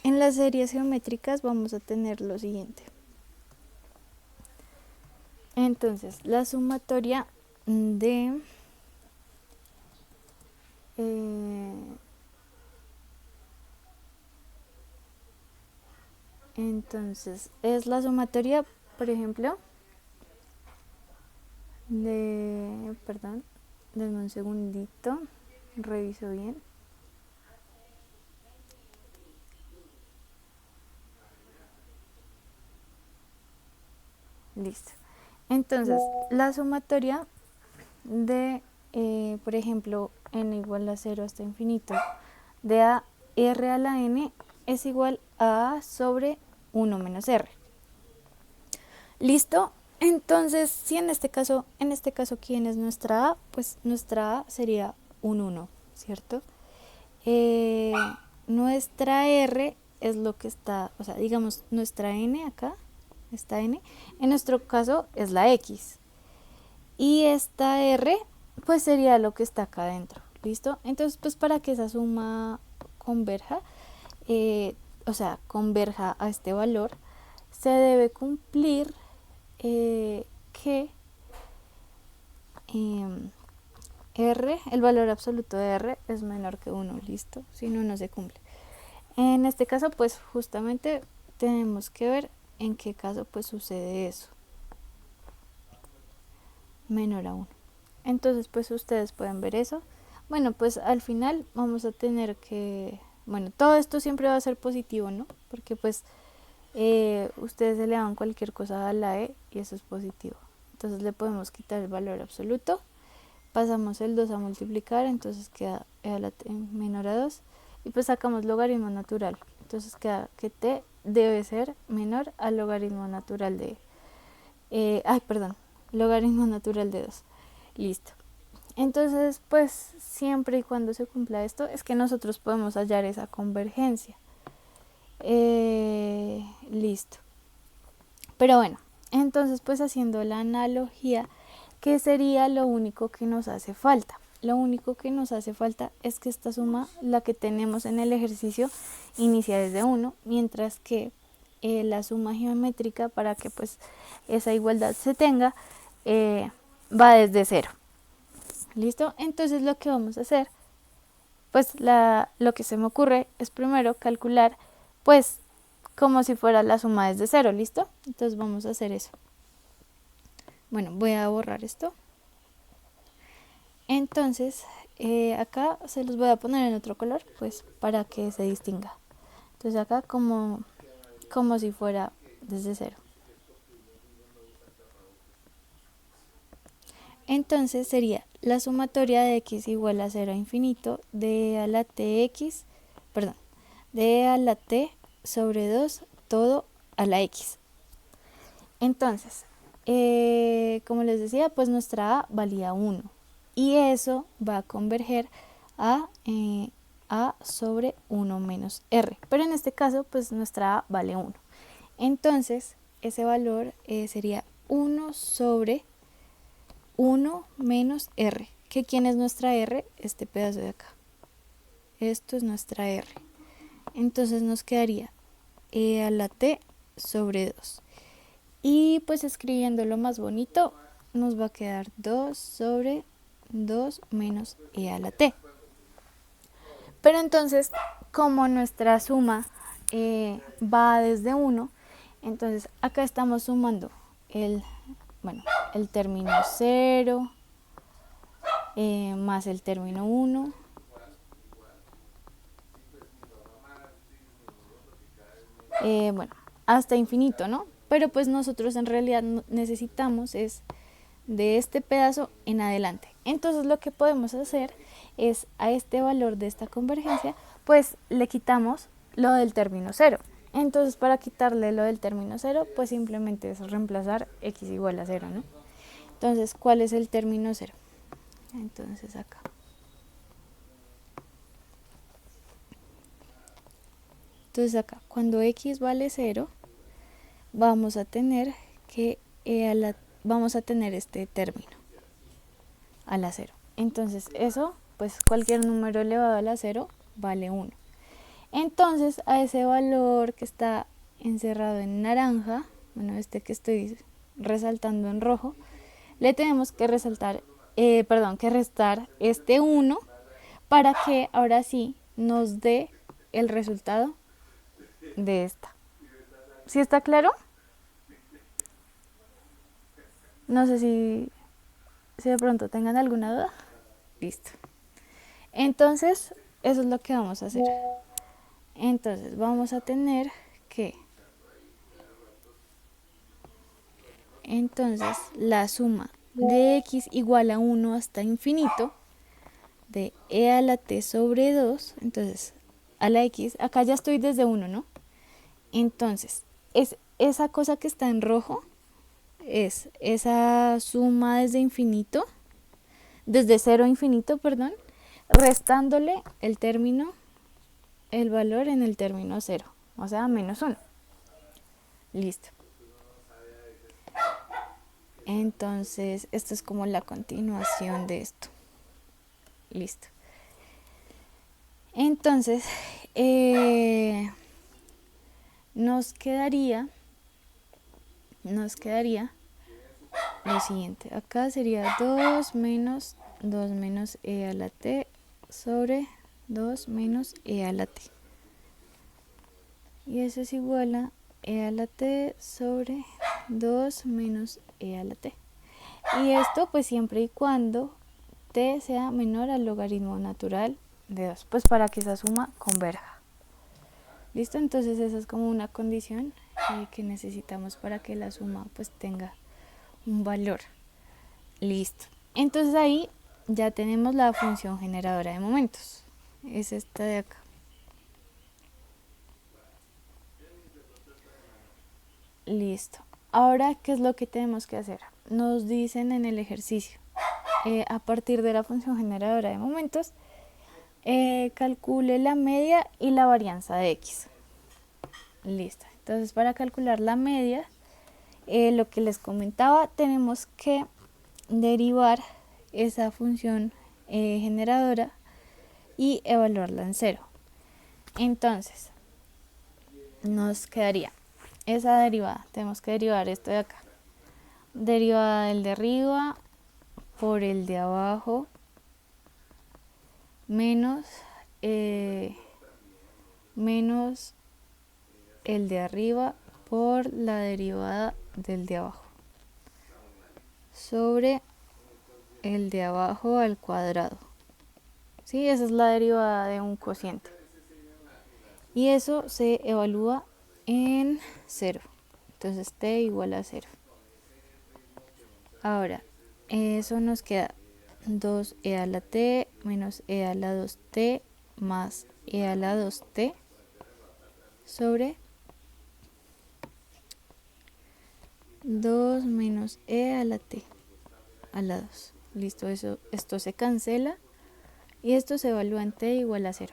en las series geométricas vamos a tener lo siguiente. Entonces, la sumatoria de entonces es la sumatoria, por ejemplo, perdón, denme un segundito, reviso bien. Listo. Entonces, la sumatoria de, por ejemplo, n igual a 0 hasta infinito, de a r a la n es igual a a sobre 1 menos r. ¿Listo? Entonces, si en este caso, ¿quién es nuestra a? Pues nuestra a sería un 1, ¿cierto? Nuestra r es lo que está, o sea, digamos, nuestra n acá, esta n, en nuestro caso es la x. Y esta r, pues sería lo que está acá adentro, ¿listo? Entonces, pues para que esa suma converja, converja a este valor, se debe cumplir que r, el valor absoluto de r es menor que 1, ¿listo? Si no, no se cumple. En este caso, pues justamente tenemos que ver en qué caso pues sucede eso. Menor a 1. Entonces, pues ustedes pueden ver eso. Bueno, pues al final vamos a tener que... Bueno, todo esto siempre va a ser positivo, ¿no? Porque pues ustedes elevan cualquier cosa a la e y eso es positivo. Entonces le podemos quitar el valor absoluto pasamos el 2 a multiplicar, entonces queda e a la t menor a 2, y pues sacamos logaritmo natural, entonces queda que t debe ser menor al logaritmo natural de, logaritmo natural de 2, listo. Entonces, pues siempre y cuando se cumpla esto, es que nosotros podemos hallar esa convergencia. Listo. Pero bueno, entonces pues haciendo la analogía, ¿qué sería lo único que nos hace falta? Lo único que nos hace falta es que esta suma, la que tenemos en el ejercicio, inicia desde 1, mientras que la suma geométrica, para que pues esa igualdad se tenga, va desde 0. ¿Listo? Entonces lo que vamos a hacer, pues lo que se me ocurre es primero calcular, pues, como si fuera la suma desde 0, ¿listo? Entonces vamos a hacer eso. Bueno, voy a borrar esto. Entonces, acá se los voy a poner en otro color, pues, para que se distinga. Entonces acá como si fuera desde 0. Entonces sería la sumatoria de x igual a 0 a infinito de a la tx, perdón, de a la t sobre 2 todo a la x. Entonces, como les decía, pues nuestra a valía 1 y eso va a converger a sobre 1 menos r, pero en este caso pues nuestra a vale 1. Entonces ese valor sería 1 sobre 1 menos r, que ¿quién es nuestra r? Este pedazo de acá. Esto es nuestra r. Entonces nos quedaría e a la t sobre 2. Y pues escribiéndolo más bonito, nos va a quedar 2 sobre 2 menos e a la t. Pero entonces, como nuestra suma va desde 1, entonces acá estamos sumando el término 0 más el término 1. Hasta infinito, ¿no? Pero pues nosotros en realidad necesitamos es de este pedazo en adelante. Entonces lo que podemos hacer es a este valor de esta convergencia, pues le quitamos lo del término 0. Entonces para quitarle lo del término 0, pues simplemente es reemplazar x igual a 0, ¿no? Entonces, ¿cuál es el término 0? Entonces acá. Entonces acá, cuando x vale 0, vamos a tener que vamos a tener este término a la 0. Entonces eso, pues cualquier número elevado a la 0 vale 1. Entonces a ese valor que está encerrado en naranja, bueno, este que estoy resaltando en rojo, le tenemos que restar este 1 para que ahora sí nos dé el resultado de esta. ¿Sí está claro? No sé si de pronto tengan alguna duda. Listo. Entonces, eso es lo que vamos a hacer. Entonces, vamos a tener que... Entonces, la suma de x igual a 1 hasta infinito de e a la t sobre 2, entonces, a la x, acá ya estoy desde 1, ¿no? Entonces, es esa cosa que está en rojo, es esa suma desde 0 a infinito, perdón, restándole el valor en el término 0, o sea, menos 1. Listo. Entonces, esto es como la continuación de esto. Listo. Entonces, nos quedaría lo siguiente. Acá sería 2 menos e a la t sobre 2 menos e a la t. Y eso es igual a e a la t sobre 2 menos e a la t. Y esto pues siempre y cuando t sea menor al logaritmo natural de 2, pues para que esa suma converja. ¿Listo? Entonces esa es como una condición que necesitamos para que la suma pues tenga un valor. Listo. Entonces ahí ya tenemos la función generadora de momentos. Es esta de acá. Listo. Ahora, ¿qué es lo que tenemos que hacer? Nos dicen en el ejercicio, a partir de la función generadora de momentos, calcule la media y la varianza de x. Listo. Entonces, para calcular la media, lo que les comentaba, tenemos que derivar esa función generadora y evaluarla en cero. Entonces, nos quedaría esa derivada. Tenemos que derivar esto de acá. Derivada del de arriba por el de abajo menos menos el de arriba por la derivada del de abajo sobre el de abajo al cuadrado. ¿Sí? Esa es la derivada de un cociente. Y eso se evalúa en 0. Entonces t igual a 0. Ahora, eso nos queda 2e a la t menos e a la 2t más e a la 2t sobre 2 menos e a la t a la 2. Listo, esto se cancela y esto se evalúa en t igual a 0.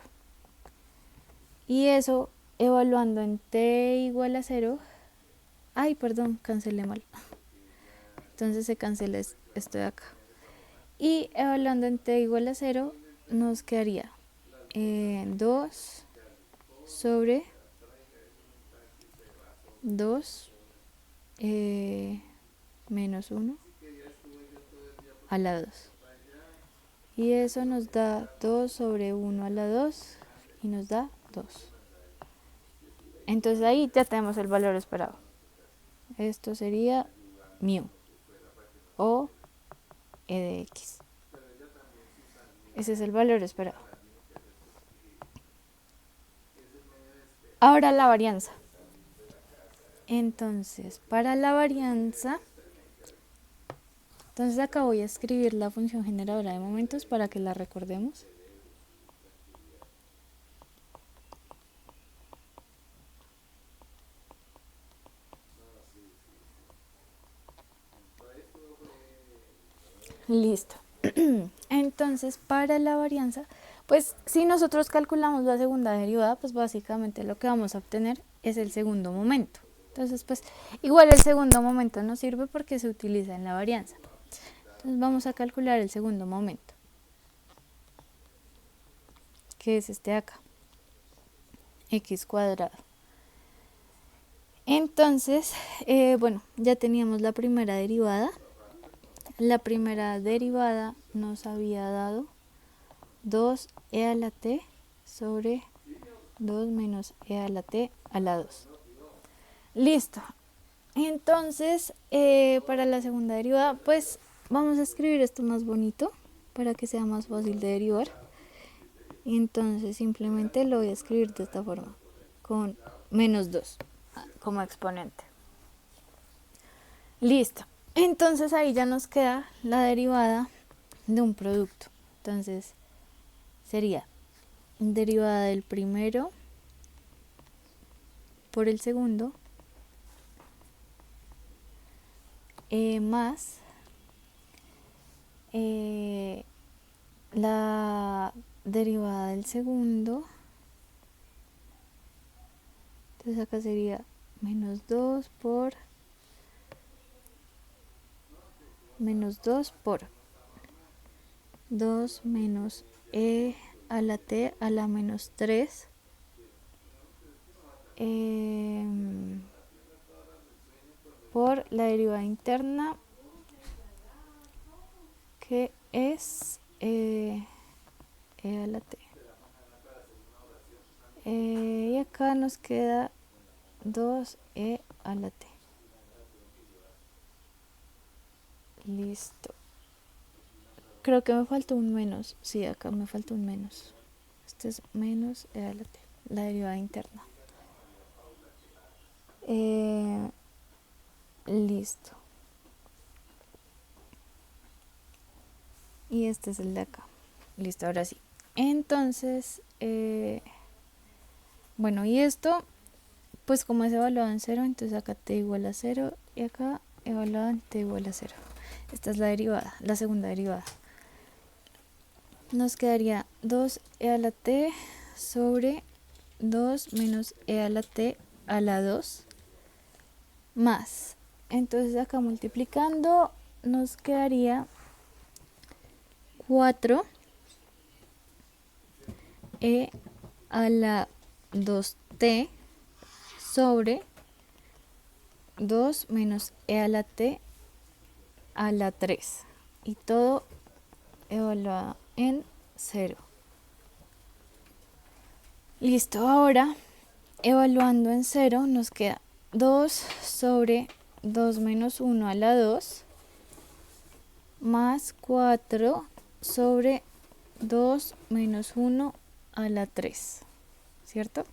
Y eso evaluando en t igual a 0, ay, perdón, cancelé mal. Entonces se cancela esto de acá. Y evaluando en t igual a 0, nos quedaría 2 sobre 2 menos 1 a la 2. Y eso nos da 2 sobre 1 a la 2 y nos da 2. Entonces ahí ya tenemos el valor esperado. Esto sería mu o e de x. Ese es el valor esperado. Ahora la varianza. Entonces, para la varianza, entonces acá voy a escribir la función generadora de momentos para que la recordemos. Listo. Entonces, para la varianza, pues si nosotros calculamos la segunda derivada, pues básicamente lo que vamos a obtener es el segundo momento. Entonces, pues igual el segundo momento nos sirve porque se utiliza en la varianza. Entonces vamos a calcular el segundo momento, que es este de acá, x cuadrado. Entonces, bueno, ya teníamos la primera derivada. La primera derivada nos había dado 2e a la t sobre 2 menos e a la t a la 2. Listo. Entonces, para la segunda derivada, pues vamos a escribir esto más bonito para que sea más fácil de derivar. Entonces, simplemente lo voy a escribir de esta forma, con menos 2 como exponente. Listo. Entonces ahí ya nos queda la derivada de un producto. Entonces sería derivada del primero por el segundo más la derivada del segundo. Entonces acá sería menos 2 por menos 2 por 2 menos e a la t a la menos 3 por la derivada interna, que es e a la t. Y acá nos queda 2e a la t. Listo. Creo que me falta un menos. Sí, acá me falta un menos. Este es menos e a la t, la derivada interna. Listo. y este es el de acá. Listo, ahora sí. Entonces, bueno, y esto, pues como es evaluado en 0, entonces acá t igual a 0 y acá evaluado en t igual a 0. Esta es la derivada, la segunda derivada. Nos quedaría 2e a la t sobre 2 menos e a la t a la 2 más. Entonces acá multiplicando nos quedaría 4e a la 2t sobre 2 menos e a la t a la 3. Y todo evaluado en 0. Listo, ahora evaluando en 0 nos queda 2 sobre 2 menos 1 a la 2 más 4 sobre 2 menos 1 a la 3, ¿cierto?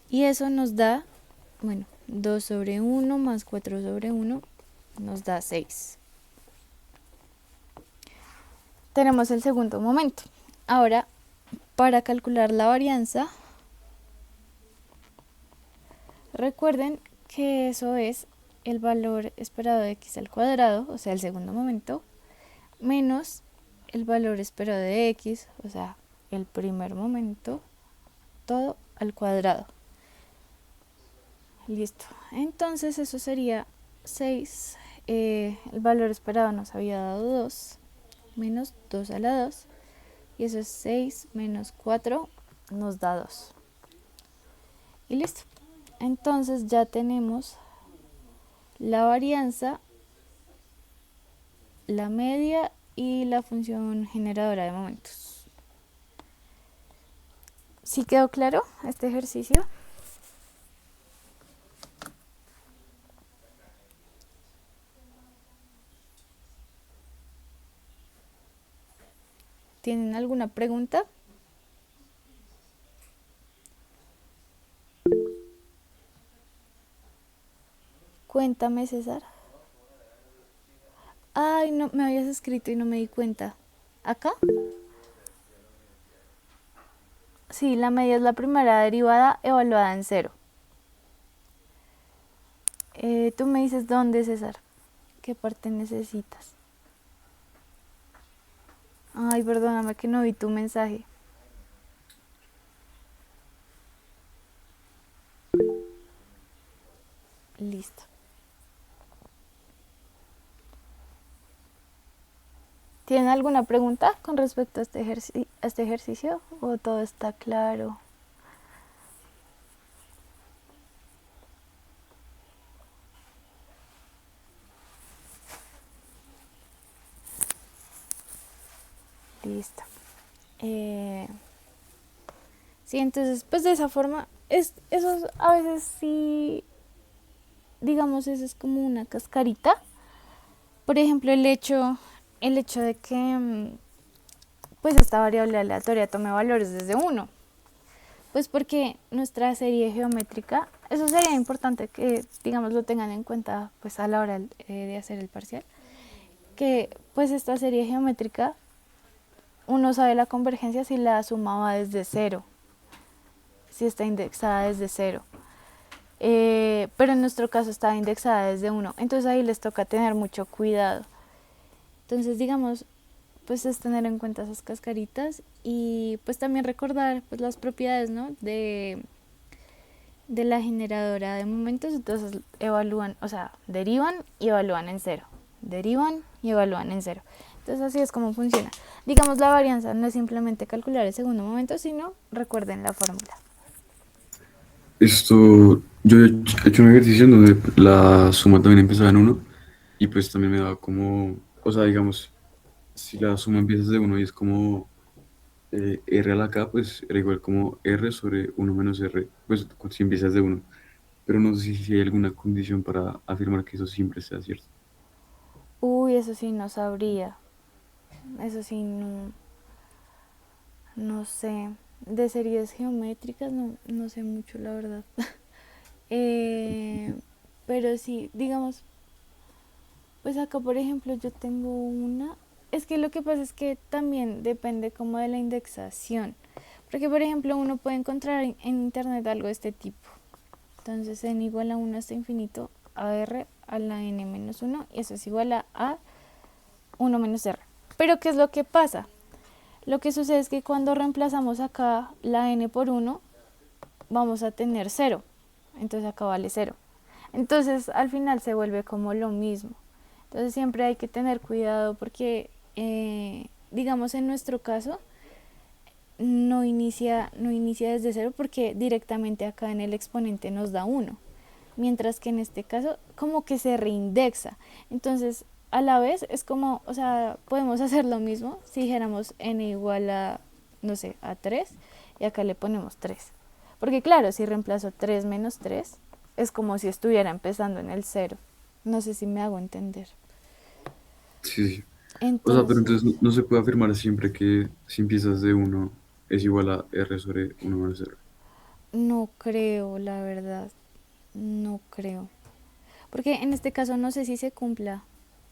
Y eso nos da, bueno, 2 sobre 1 más 4 sobre 1 nos da 6. Tenemos el segundo momento. Ahora, para calcular la varianza, recuerden que eso es el valor esperado de x al cuadrado, o sea, el segundo momento, menos el valor esperado de x, o sea, el primer momento, todo al cuadrado. Listo. Entonces eso sería 6. El valor esperado nos había dado 2, menos 2 a la 2. Y eso es 6 menos 4 nos da 2. Y listo. Entonces ya tenemos la varianza, la media y la función generadora de momentos. ¿Sí quedó claro este ejercicio? ¿Tienen alguna pregunta? Cuéntame, César. Ay, no, me habías escrito y no me di cuenta. ¿Acá? Sí, la media es la primera derivada evaluada en 0. Tú me dices dónde, César. ¿Qué parte necesitas? Ay, perdóname que no vi tu mensaje. Listo. ¿Tienen alguna pregunta con respecto a este ejercicio o todo está claro? Listo. Sí, entonces, pues de esa forma, eso a veces sí, digamos, eso es como una cascarita. Por ejemplo, el hecho de que pues esta variable aleatoria tome valores desde 1. Pues porque nuestra serie geométrica, eso sería importante que, digamos, lo tengan en cuenta pues a la hora de hacer el parcial, que pues esta serie geométrica, uno sabe la convergencia si la suma va desde 0, si está indexada desde 0. Pero en nuestro caso está indexada desde 1, entonces ahí les toca tener mucho cuidado. Entonces, digamos, pues es tener en cuenta esas cascaritas y pues también recordar pues las propiedades, ¿no? de la generadora de momentos. Entonces evalúan, o sea, derivan y evalúan en 0, derivan y evalúan en 0. Entonces así es como funciona. Digamos, la varianza no es simplemente calcular el segundo momento, sino recuerden la fórmula. Yo he hecho un ejercicio en donde la suma también empezaba en 1 y pues también me daba como, o sea, digamos, si la suma empieza de 1 y es como R a la K, pues era igual como R sobre 1 menos R, pues si empiezas de 1. Pero no sé si hay alguna condición para afirmar que eso siempre sea cierto. Uy, eso sí no sabría. Eso sí no sé. De series geométricas no sé mucho, la verdad. Pero sí, digamos, pues acá por ejemplo yo tengo una Es que lo que pasa es que también depende como de la indexación. Porque, por ejemplo, uno puede encontrar en internet algo de este tipo. Entonces, n igual a 1 hasta infinito, AR a la n menos 1, y eso es igual a 1 menos R. Pero, ¿qué es lo que pasa? Lo que sucede es que cuando reemplazamos acá la n por 1, vamos a tener 0. Entonces acá vale 0. Entonces al final se vuelve como lo mismo. Entonces siempre hay que tener cuidado porque, digamos en nuestro caso, no inicia desde 0 porque directamente acá en el exponente nos da 1. Mientras que en este caso como que se reindexa. Entonces a la vez es como, o sea, podemos hacer lo mismo si dijéramos n igual a, no sé, a 3 y acá le ponemos 3. Porque claro, si reemplazo 3 menos 3 es como si estuviera empezando en el 0. No sé si me hago entender. Sí, sí. O sea, pero Entonces, entonces no se puede afirmar siempre que si empiezas de uno es igual a R sobre uno menos R. no creo, la verdad, no creo. Porque en este caso no sé si se cumpla.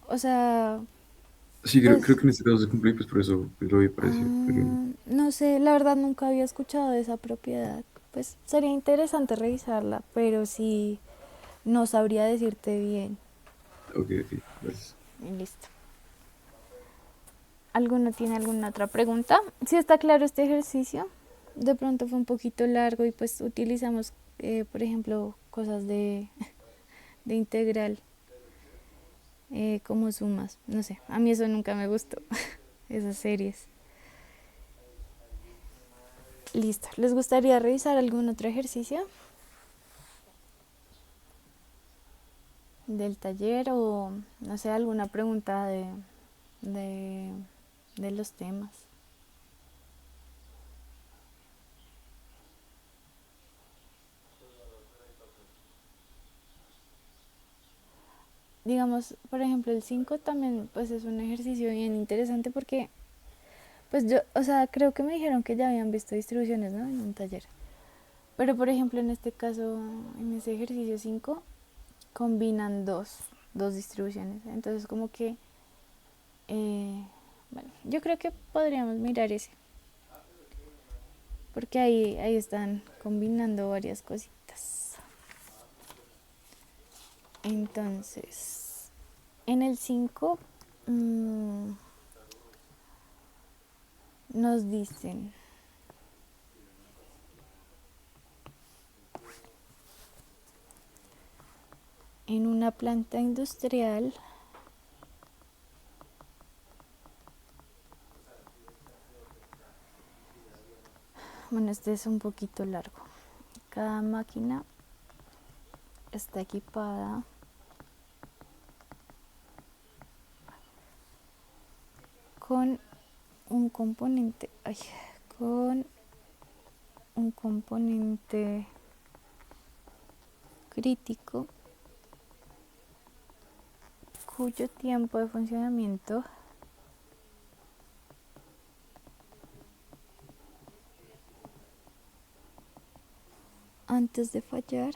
O sea, Sí, creo pues, que en este caso se cumple, y pues por eso pues, lo vi parecido, pero no. no sé, la verdad nunca había escuchado de esa propiedad. Pues sería interesante revisarla, pero sí no sabría decirte bien. Ok, ok, gracias. Y listo. ¿Alguno tiene alguna otra pregunta? Si está claro este ejercicio, de pronto fue un poquito largo y pues utilizamos, por ejemplo, cosas de integral como sumas. No sé, a mí eso nunca me gustó, esas series. Listo. ¿Les gustaría revisar algún otro ejercicio del taller o, no sé, alguna pregunta de, de los temas? Digamos, por ejemplo, el 5 también pues es un ejercicio bien interesante porque pues yo, o sea, creo que me dijeron que ya habían visto distribuciones, ¿no? En un taller. Pero por ejemplo, en este caso, en ese ejercicio 5 combinan dos distribuciones. Entonces como que, bueno, yo creo que podríamos mirar ese. Porque ahí están combinando varias cositas. Entonces, en el 5 nos dicen, en una planta industrial, bueno, este es un poquito largo. Cada máquina está equipada con un componente, con un componente crítico cuyo tiempo de funcionamiento antes de fallar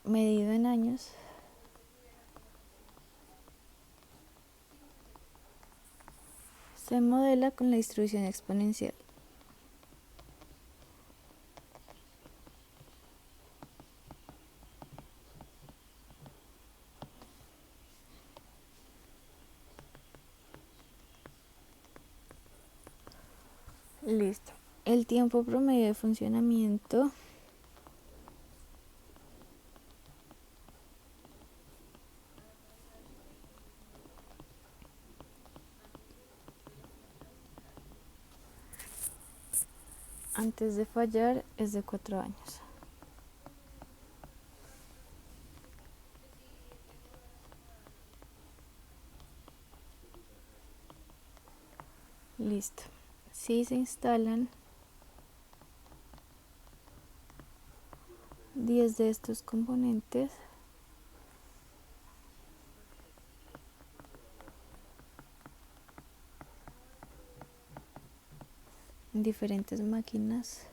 medido en años se modela con la distribución exponencial. Listo. El tiempo promedio de funcionamiento antes de fallar es de 4 años. Listo. Si se instalan 10 de estos componentes, en diferentes máquinas,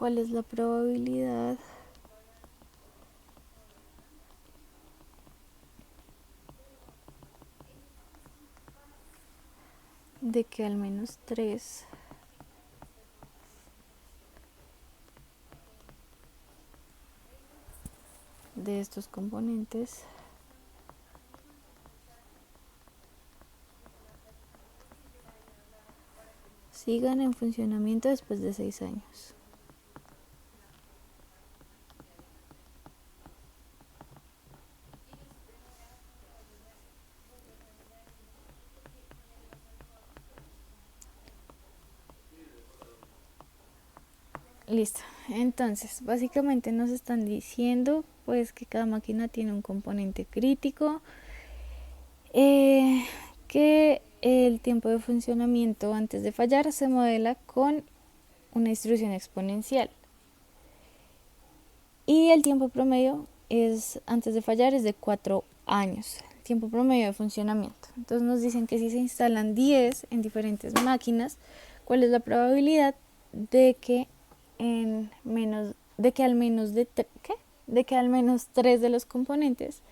¿cuál es la probabilidad de que al menos 3 de estos componentes sigan en funcionamiento después de 6 años? Listo, entonces básicamente nos están diciendo pues que cada máquina tiene un componente crítico, que el tiempo de funcionamiento antes de fallar se modela con una distribución exponencial y el tiempo promedio es antes de fallar es de 4 años, el tiempo promedio de funcionamiento. Entonces nos dicen que si se instalan 10 en diferentes máquinas, ¿cuál es la probabilidad de que al menos 3 de los componentes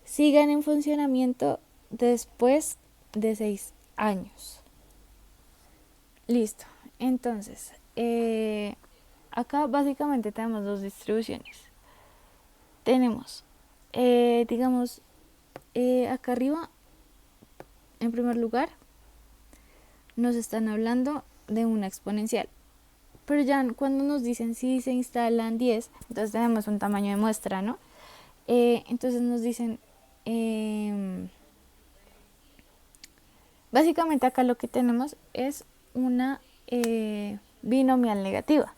sigan en funcionamiento después de 6 años? Listo. Entonces, acá básicamente tenemos dos distribuciones. Tenemos, digamos, acá arriba, en primer lugar, nos están hablando de una exponencial. Pero ya cuando nos dicen si se instalan 10, entonces tenemos un tamaño de muestra, ¿no? Entonces nos dicen, básicamente acá lo que tenemos es una binomial negativa.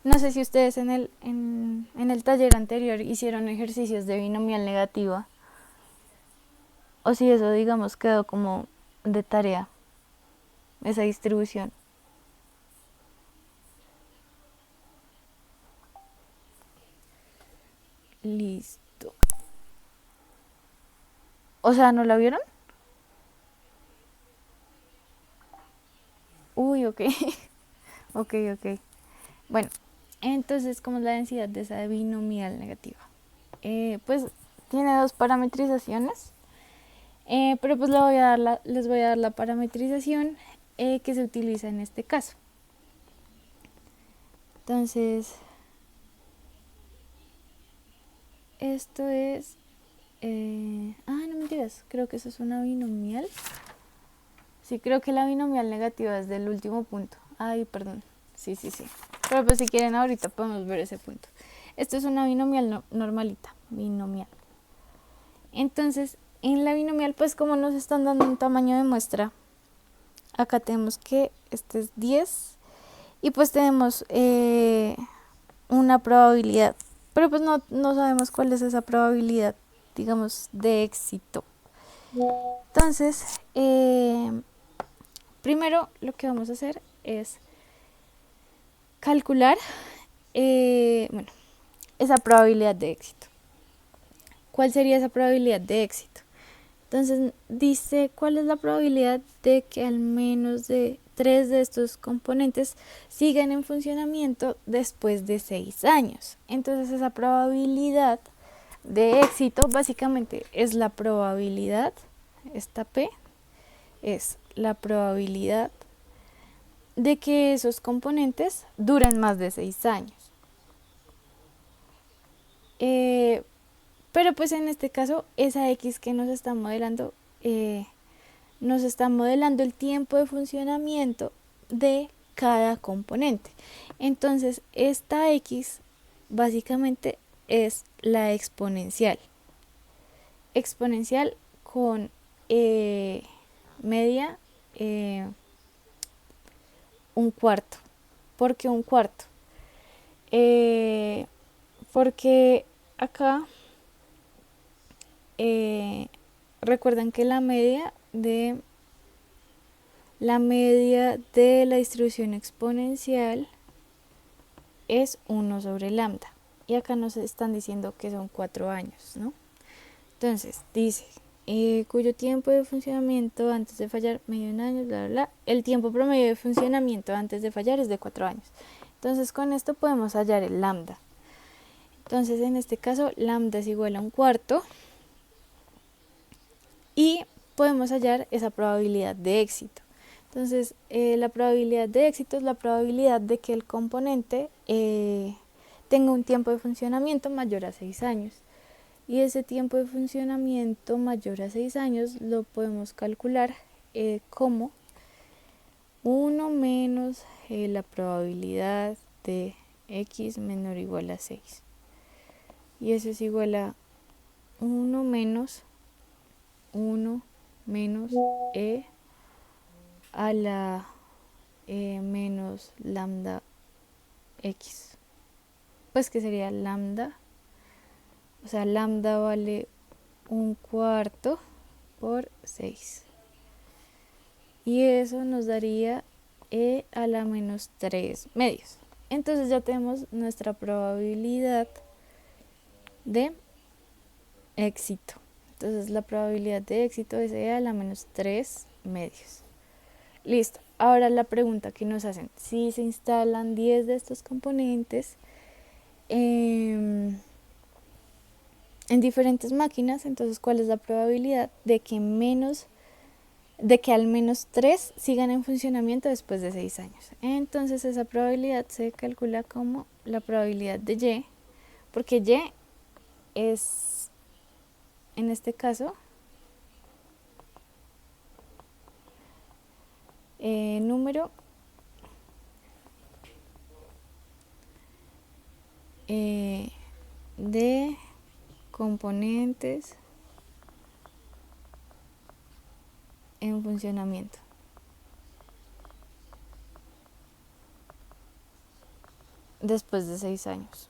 No sé si ustedes en el taller anterior hicieron ejercicios de binomial negativa o si eso, digamos, quedó como de tarea, esa distribución. Listo. O sea, ¿no la vieron? Uy, ok. Ok. Bueno, entonces, ¿cómo es la densidad de esa binomial negativa? Pues tiene dos parametrizaciones, pero pues les voy a dar la parametrización que se utiliza en este caso. Entonces, esto es... no mentiras, creo que eso es una binomial. Sí, creo que la binomial negativa es del último punto. Ay, perdón. Sí. Pero pues si quieren ahorita podemos ver ese punto. Esto es una binomial normalita, binomial. Entonces, en la binomial, pues como nos están dando un tamaño de muestra, acá tenemos que este es 10 y pues tenemos una probabilidad, pero pues no sabemos cuál es esa probabilidad, digamos, de éxito. Entonces, primero lo que vamos a hacer es calcular esa probabilidad de éxito. ¿Cuál sería esa probabilidad de éxito? Entonces dice cuál es la probabilidad de que al menos de 3 de estos componentes sigan en funcionamiento después de 6 años. Entonces esa probabilidad de éxito básicamente es la probabilidad, esta P es la probabilidad de que esos componentes duren más de 6 años. Pero pues en este caso esa X que nos está modelando el tiempo de funcionamiento de cada componente. Entonces esta X básicamente es la exponencial con media un cuarto. ¿Por qué un cuarto? Porque acá recuerdan que la media de la distribución exponencial es 1 sobre lambda. Y acá nos están diciendo que son 4 años, ¿no? Entonces, dice, cuyo tiempo de funcionamiento antes de fallar, medio un año, bla. El tiempo promedio de funcionamiento antes de fallar es de 4 años. Entonces con esto podemos hallar el lambda. Entonces en este caso lambda es igual a 1/4 y podemos hallar esa probabilidad de éxito. Entonces la probabilidad de éxito es la probabilidad de que el componente tenga un tiempo de funcionamiento mayor a 6 años. Y ese tiempo de funcionamiento mayor a 6 años lo podemos calcular como 1 menos la probabilidad de x menor o igual a 6. Y eso es igual a 1 menos e a la menos lambda x. Pues que sería lambda. O sea, lambda vale 1/4 por 6. Y eso nos daría e a la menos 3 medios. Entonces ya tenemos nuestra probabilidad de éxito. Entonces la probabilidad de éxito es e a la menos 3 medios. Listo. Ahora la pregunta que nos hacen. Si se instalan 10 de estos componentes en diferentes máquinas, entonces ¿cuál es la probabilidad de que al menos 3 sigan en funcionamiento después de 6 años? Entonces esa probabilidad se calcula como la probabilidad de y, porque y es, en este caso, número de componentes en funcionamiento. Después de 6 años.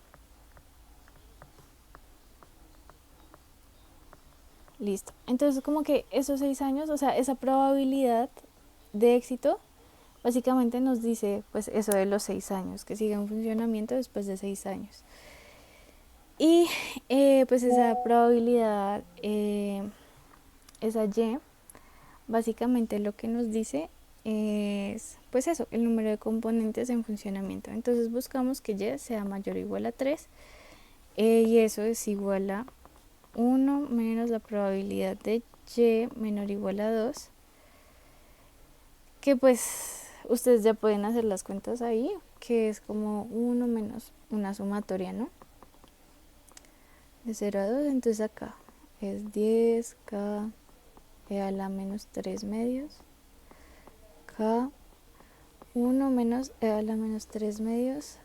Listo. Entonces como que esos 6 años, o sea, esa probabilidad de éxito básicamente nos dice pues eso de los 6 años, que siga en funcionamiento después de 6 años. Y pues esa probabilidad, esa y, básicamente lo que nos dice es pues eso, el número de componentes en funcionamiento. Entonces buscamos que y sea mayor o igual a 3 y eso es igual a 1 menos la probabilidad de y menor o igual a 2, que pues ustedes ya pueden hacer las cuentas ahí, que es como 1 menos una sumatoria, ¿no? De 0 a 2, entonces acá es 10k e a la menos 3 medios, k 1 menos e a la menos 3 medios,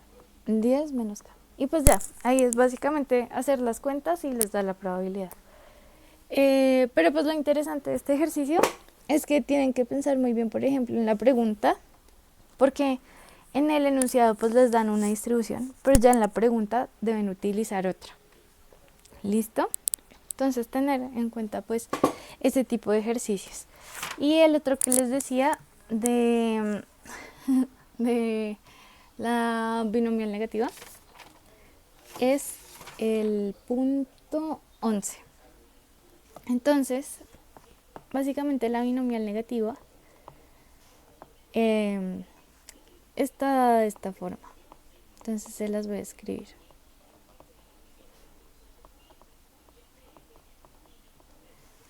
10 menos k. Y pues ya, ahí es básicamente hacer las cuentas y les da la probabilidad. Pero pues lo interesante de este ejercicio es que tienen que pensar muy bien, por ejemplo, en la pregunta, porque en el enunciado pues les dan una distribución, pero ya en la pregunta deben utilizar otra. ¿Listo? Entonces tener en cuenta pues ese tipo de ejercicios. Y el otro que les decía de la binomial negativa es el punto 11. Entonces, básicamente la binomial negativa está de esta forma. Entonces se las voy a escribir.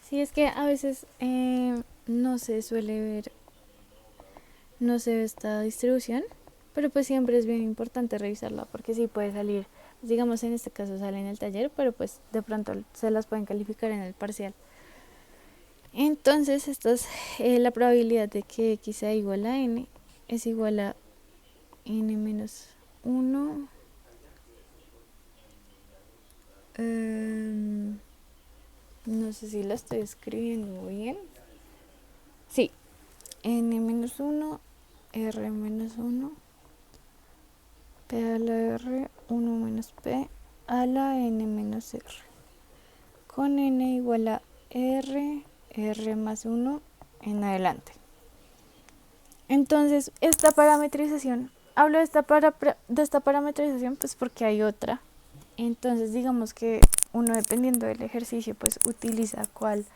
Sí, es que a veces no se suele ver, no se ve esta distribución, pero pues siempre es bien importante revisarla, porque sí puede salir, digamos en este caso sale en el taller, pero pues de pronto se las pueden calificar en el parcial. Entonces esto es la probabilidad de que x sea igual a n es igual a n menos 1 no sé si la estoy escribiendo bien. Sí, n menos 1, r menos 1, p a la r, 1 menos p a la n menos r. Con n igual a r, r más 1 en adelante. Entonces, esta parametrización, hablo de esta parametrización pues porque hay otra. Entonces, digamos que uno dependiendo del ejercicio pues utiliza cuál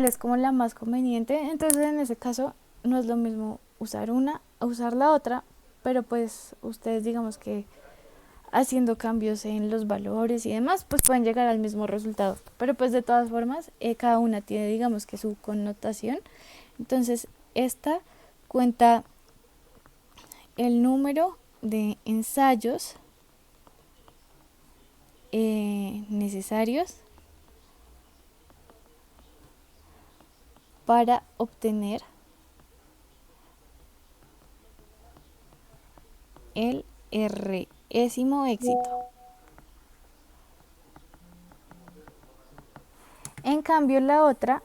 es como la más conveniente. Entonces, en ese caso no es lo mismo usar una o usar la otra, pero pues ustedes digamos que haciendo cambios en los valores y demás, pues pueden llegar al mismo resultado. Pero pues de todas formas, cada una tiene digamos que su connotación. Entonces, esta cuenta el número de ensayos necesarios para obtener el R-ésimo éxito. En cambio, la otra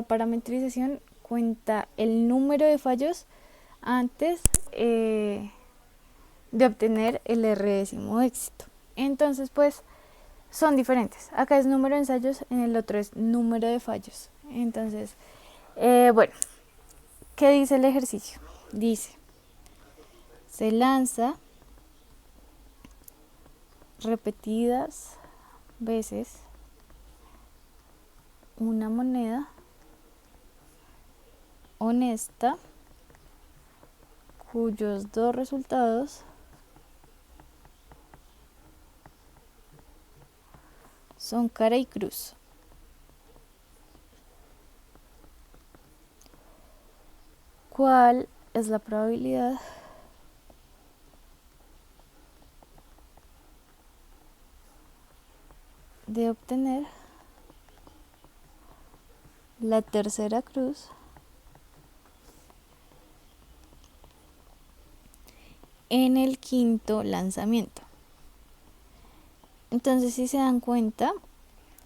parametrización cuenta el número de fallos antes de obtener el R-ésimo éxito. Entonces, pues son diferentes. Acá es número de ensayos, en el otro es número de fallos. Entonces, bueno, ¿qué dice el ejercicio? Dice, se lanza repetidas veces una moneda honesta cuyos dos resultados son cara y cruz. ¿Cuál es la probabilidad de obtener la tercera cruz en el quinto lanzamiento? Entonces, si se dan cuenta,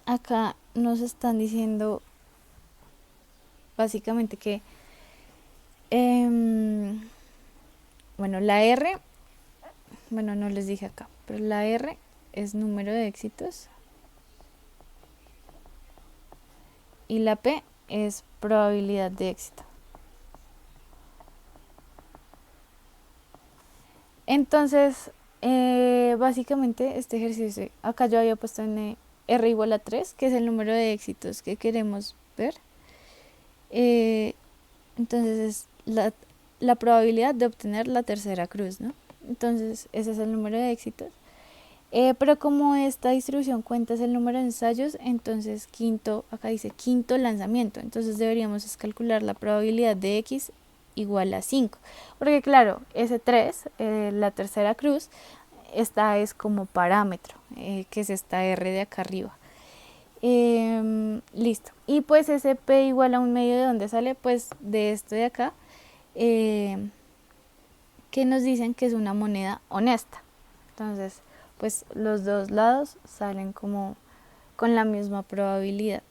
acá nos están diciendo básicamente que bueno, la R, bueno, no les dije acá, pero la R es número de éxitos y la P es probabilidad de éxito. Entonces, básicamente este ejercicio, acá yo había puesto en R igual a 3, que es el número de éxitos que queremos ver. Entonces es la probabilidad de obtener la tercera cruz, ¿no? Entonces ese es el número de éxitos. Pero como esta distribución cuenta es el número de ensayos, entonces acá dice quinto lanzamiento. Entonces deberíamos calcular la probabilidad de X igual a 5. Porque claro, ese 3, la tercera cruz, esta es como parámetro, que es esta R de acá arriba. Listo. Y pues ese P igual a un medio, ¿de dónde sale? Pues de esto de acá, que nos dicen que es una moneda honesta. Entonces, pues los dos lados salen como con la misma probabilidad.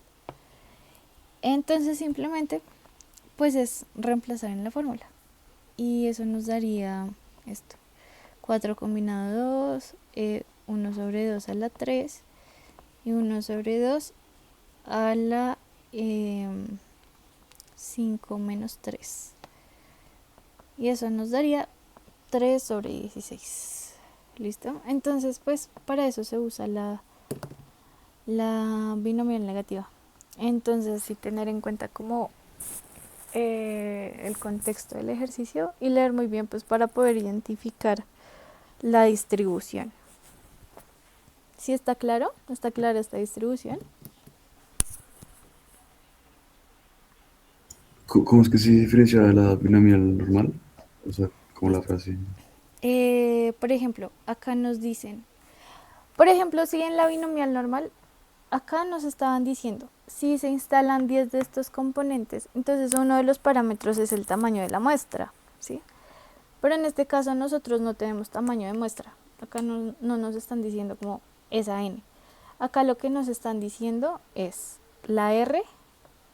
Entonces simplemente pues es reemplazar en la fórmula. Y eso nos daría esto. 4 combinado 2, 1 sobre 2 a la 3 y 1 sobre 2 a la 5 menos 3. Y eso nos daría 3 sobre 16. ¿Listo? Entonces, pues para eso se usa la binomial negativa. Entonces, sí tener en cuenta como el contexto del ejercicio y leer muy bien pues para poder identificar la distribución. ¿Sí está claro? ¿Está clara esta distribución? ¿Cómo es que se diferencia de la binomial normal? O sea, como la frase. Por ejemplo, acá nos dicen, por ejemplo, si en la binomial normal, acá nos estaban diciendo, si se instalan 10 de estos componentes, entonces uno de los parámetros es el tamaño de la muestra, ¿sí? Pero en este caso nosotros no tenemos tamaño de muestra. Acá no nos están diciendo como esa n. Acá lo que nos están diciendo es la R,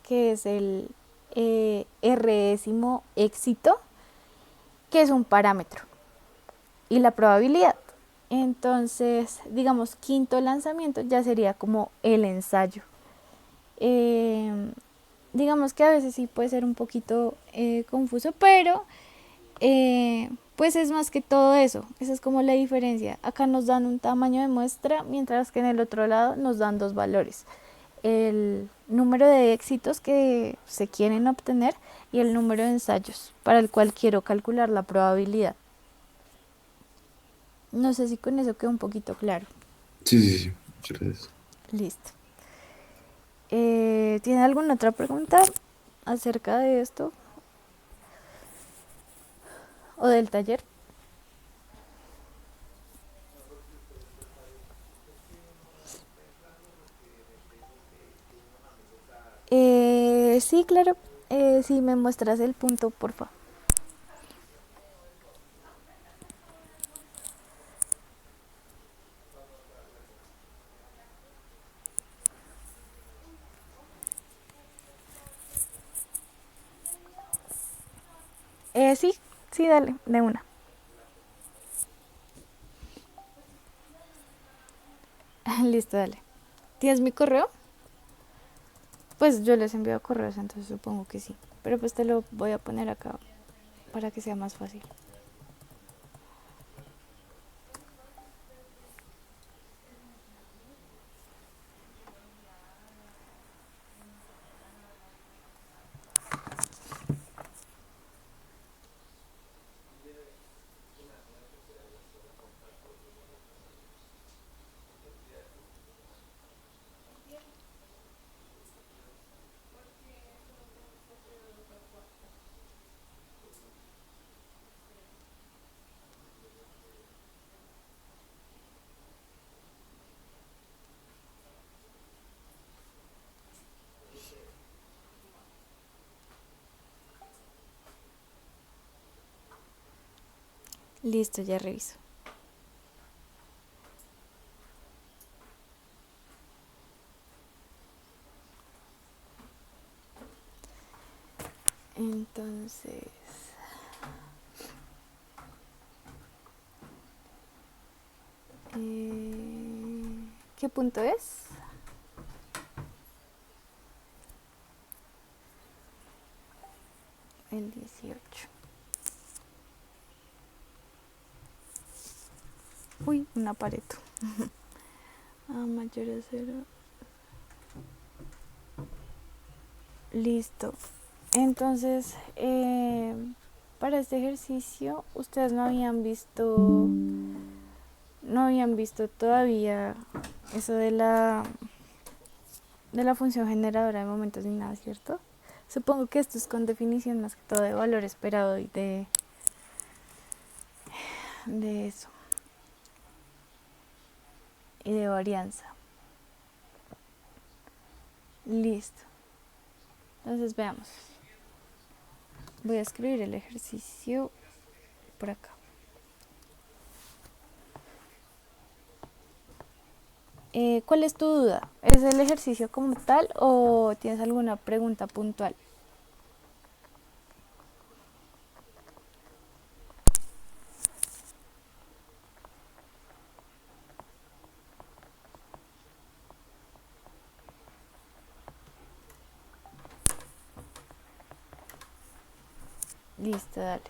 que es el R-ésimo éxito, que es un parámetro, y la probabilidad. Entonces, digamos, quinto lanzamiento ya sería como el ensayo. Digamos que a veces sí puede ser un poquito confuso, pero pues es más que todo eso. Esa es como la diferencia. Acá nos dan un tamaño de muestra, mientras que en el otro lado nos dan dos valores. el número de éxitos que se quieren obtener y el número de ensayos para el cual quiero calcular la probabilidad. No sé si con eso quedó un poquito claro. Sí, sí, sí. Muchas gracias. Listo. ¿Tiene alguna otra pregunta acerca de esto o del taller? Sí, claro. Si me muestras el punto, por favor. Sí, sí, dale, de una. Listo, dale. ¿Tienes mi correo? Pues yo les envío correos, entonces supongo que sí. Pero pues te lo voy a poner acá para que sea más fácil. Listo, ya reviso. Entonces, ¿qué punto es? El 18. Uy, una pared. A mayor a 0. Listo. Entonces, para este ejercicio, ustedes no habían visto todavía eso de la función generadora de momentos ni nada, ¿cierto? Supongo que esto es con definición más que todo de valor esperado y de eso. Y de varianza. Listo. Entonces veamos. Voy a escribir el ejercicio por acá. ¿Cuál es tu duda? ¿Es el ejercicio como tal o tienes alguna pregunta puntual? Listo, dale.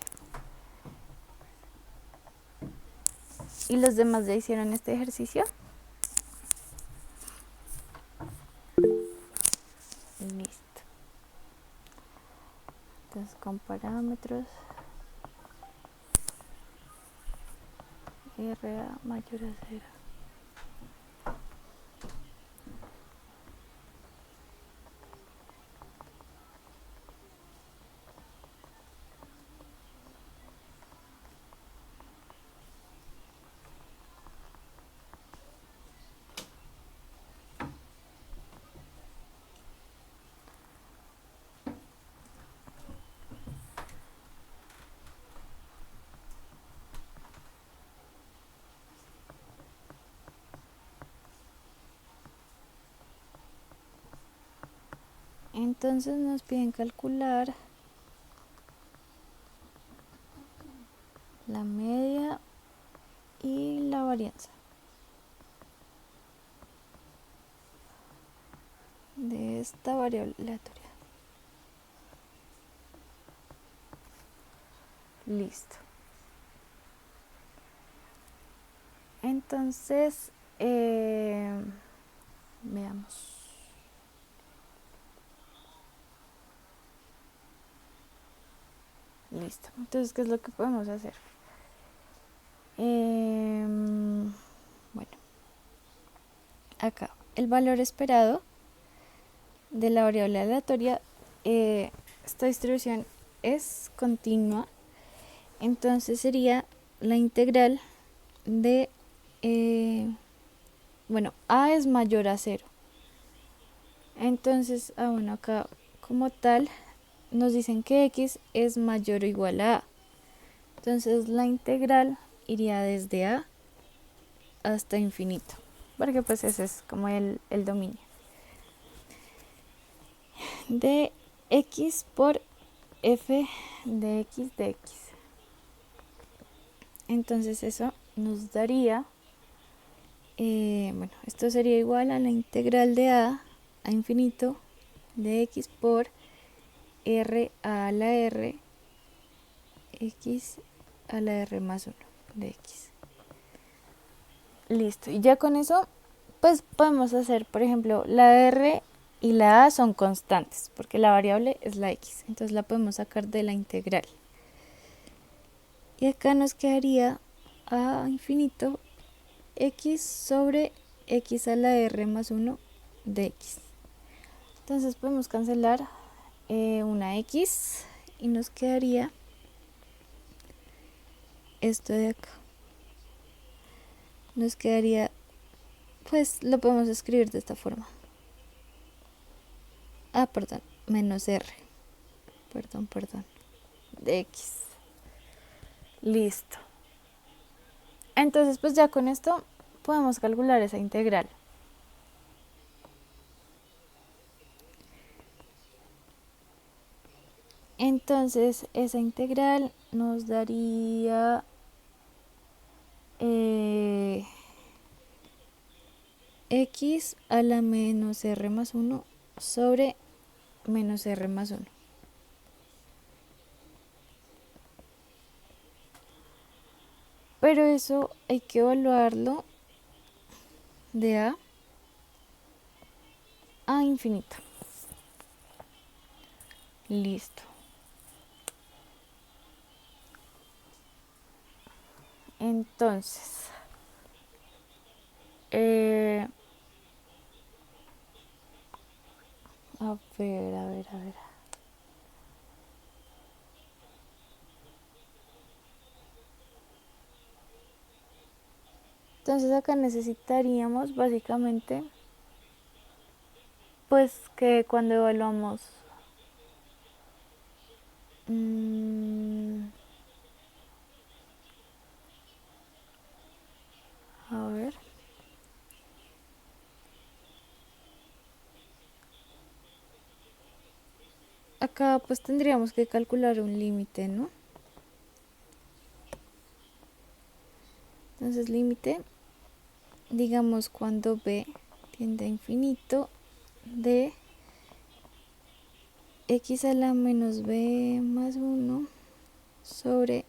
¿Y los demás ya hicieron este ejercicio? Listo. Entonces con parámetros RA mayor a 0. Entonces nos piden calcular la media y la varianza de esta variable aleatoria. Listo. Entonces, veamos. Listo. Entonces, ¿qué es lo que podemos hacer? Bueno, acá el valor esperado de la variable aleatoria, esta distribución es continua, entonces sería la integral de, bueno, a es mayor a 0. Entonces, bueno, acá como tal nos dicen que x es mayor o igual a. Entonces la integral iría desde a hasta infinito, porque pues ese es como el dominio de x por f de x de x. Entonces eso nos daría, bueno, esto sería igual a la integral de a infinito de x por r a la r x a la r más 1 de x. Listo, y ya con eso pues podemos hacer, por ejemplo, la r y la a son constantes porque la variable es la x, entonces la podemos sacar de la integral. Y acá nos quedaría a infinito x sobre x a la r más 1 de x. Entonces podemos cancelar una x y nos quedaría esto de acá. Nos quedaría, pues lo podemos escribir de esta forma. Perdón, menos r. Perdón, de x. Listo. Entonces, pues ya con esto podemos calcular esa integral. Entonces, esa integral nos daría x a la menos r más 1 sobre menos r más 1. Pero eso hay que evaluarlo de a infinito. Listo. Entonces, a ver. Entonces acá necesitaríamos básicamente pues que cuando evaluamos a ver, acá pues tendríamos que calcular un límite, ¿no? Entonces límite, digamos cuando b tiende a infinito de x a la menos b más 1 sobre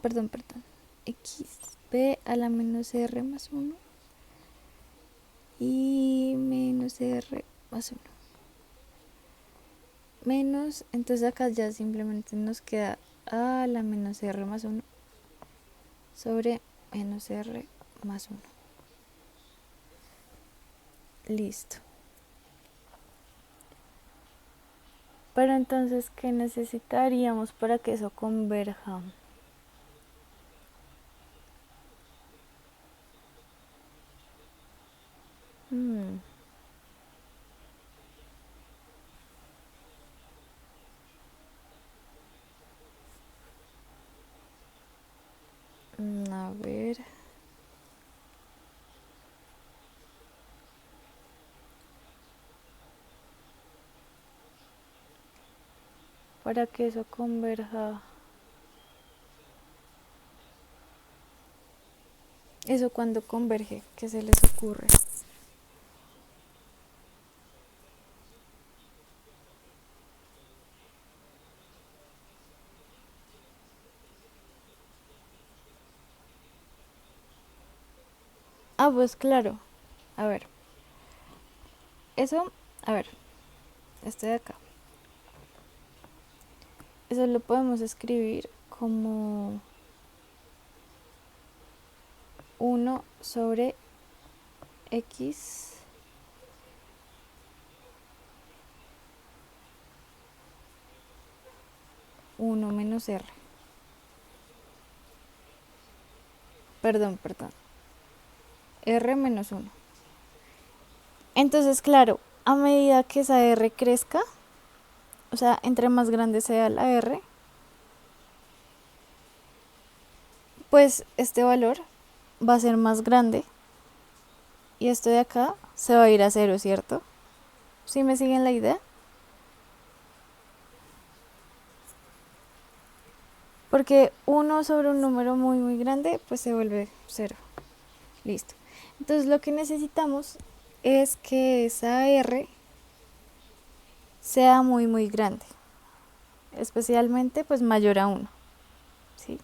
perdón, x b a la menos r más 1 y menos r más 1 menos, entonces acá ya simplemente nos queda a la menos r más 1 sobre menos r más 1. Listo. Pero entonces, ¿qué necesitaríamos para que eso converja? A ver. Para que eso converja. Eso cuando converge, ¿qué se les ocurre? Pues claro. A ver. Eso, a ver. Esto de acá. eso lo podemos escribir como 1 sobre x uno menos r. Perdón. R menos 1. Entonces, claro, a medida que esa r crezca, o sea, entre más grande sea la r, pues este valor va a ser más grande y esto de acá se va a ir a 0, ¿cierto? ¿Sí me siguen la idea? Porque 1 sobre un número muy muy grande pues se vuelve 0. Listo. Entonces lo que necesitamos es que esa r sea muy muy grande, especialmente pues mayor a 1, ¿sí?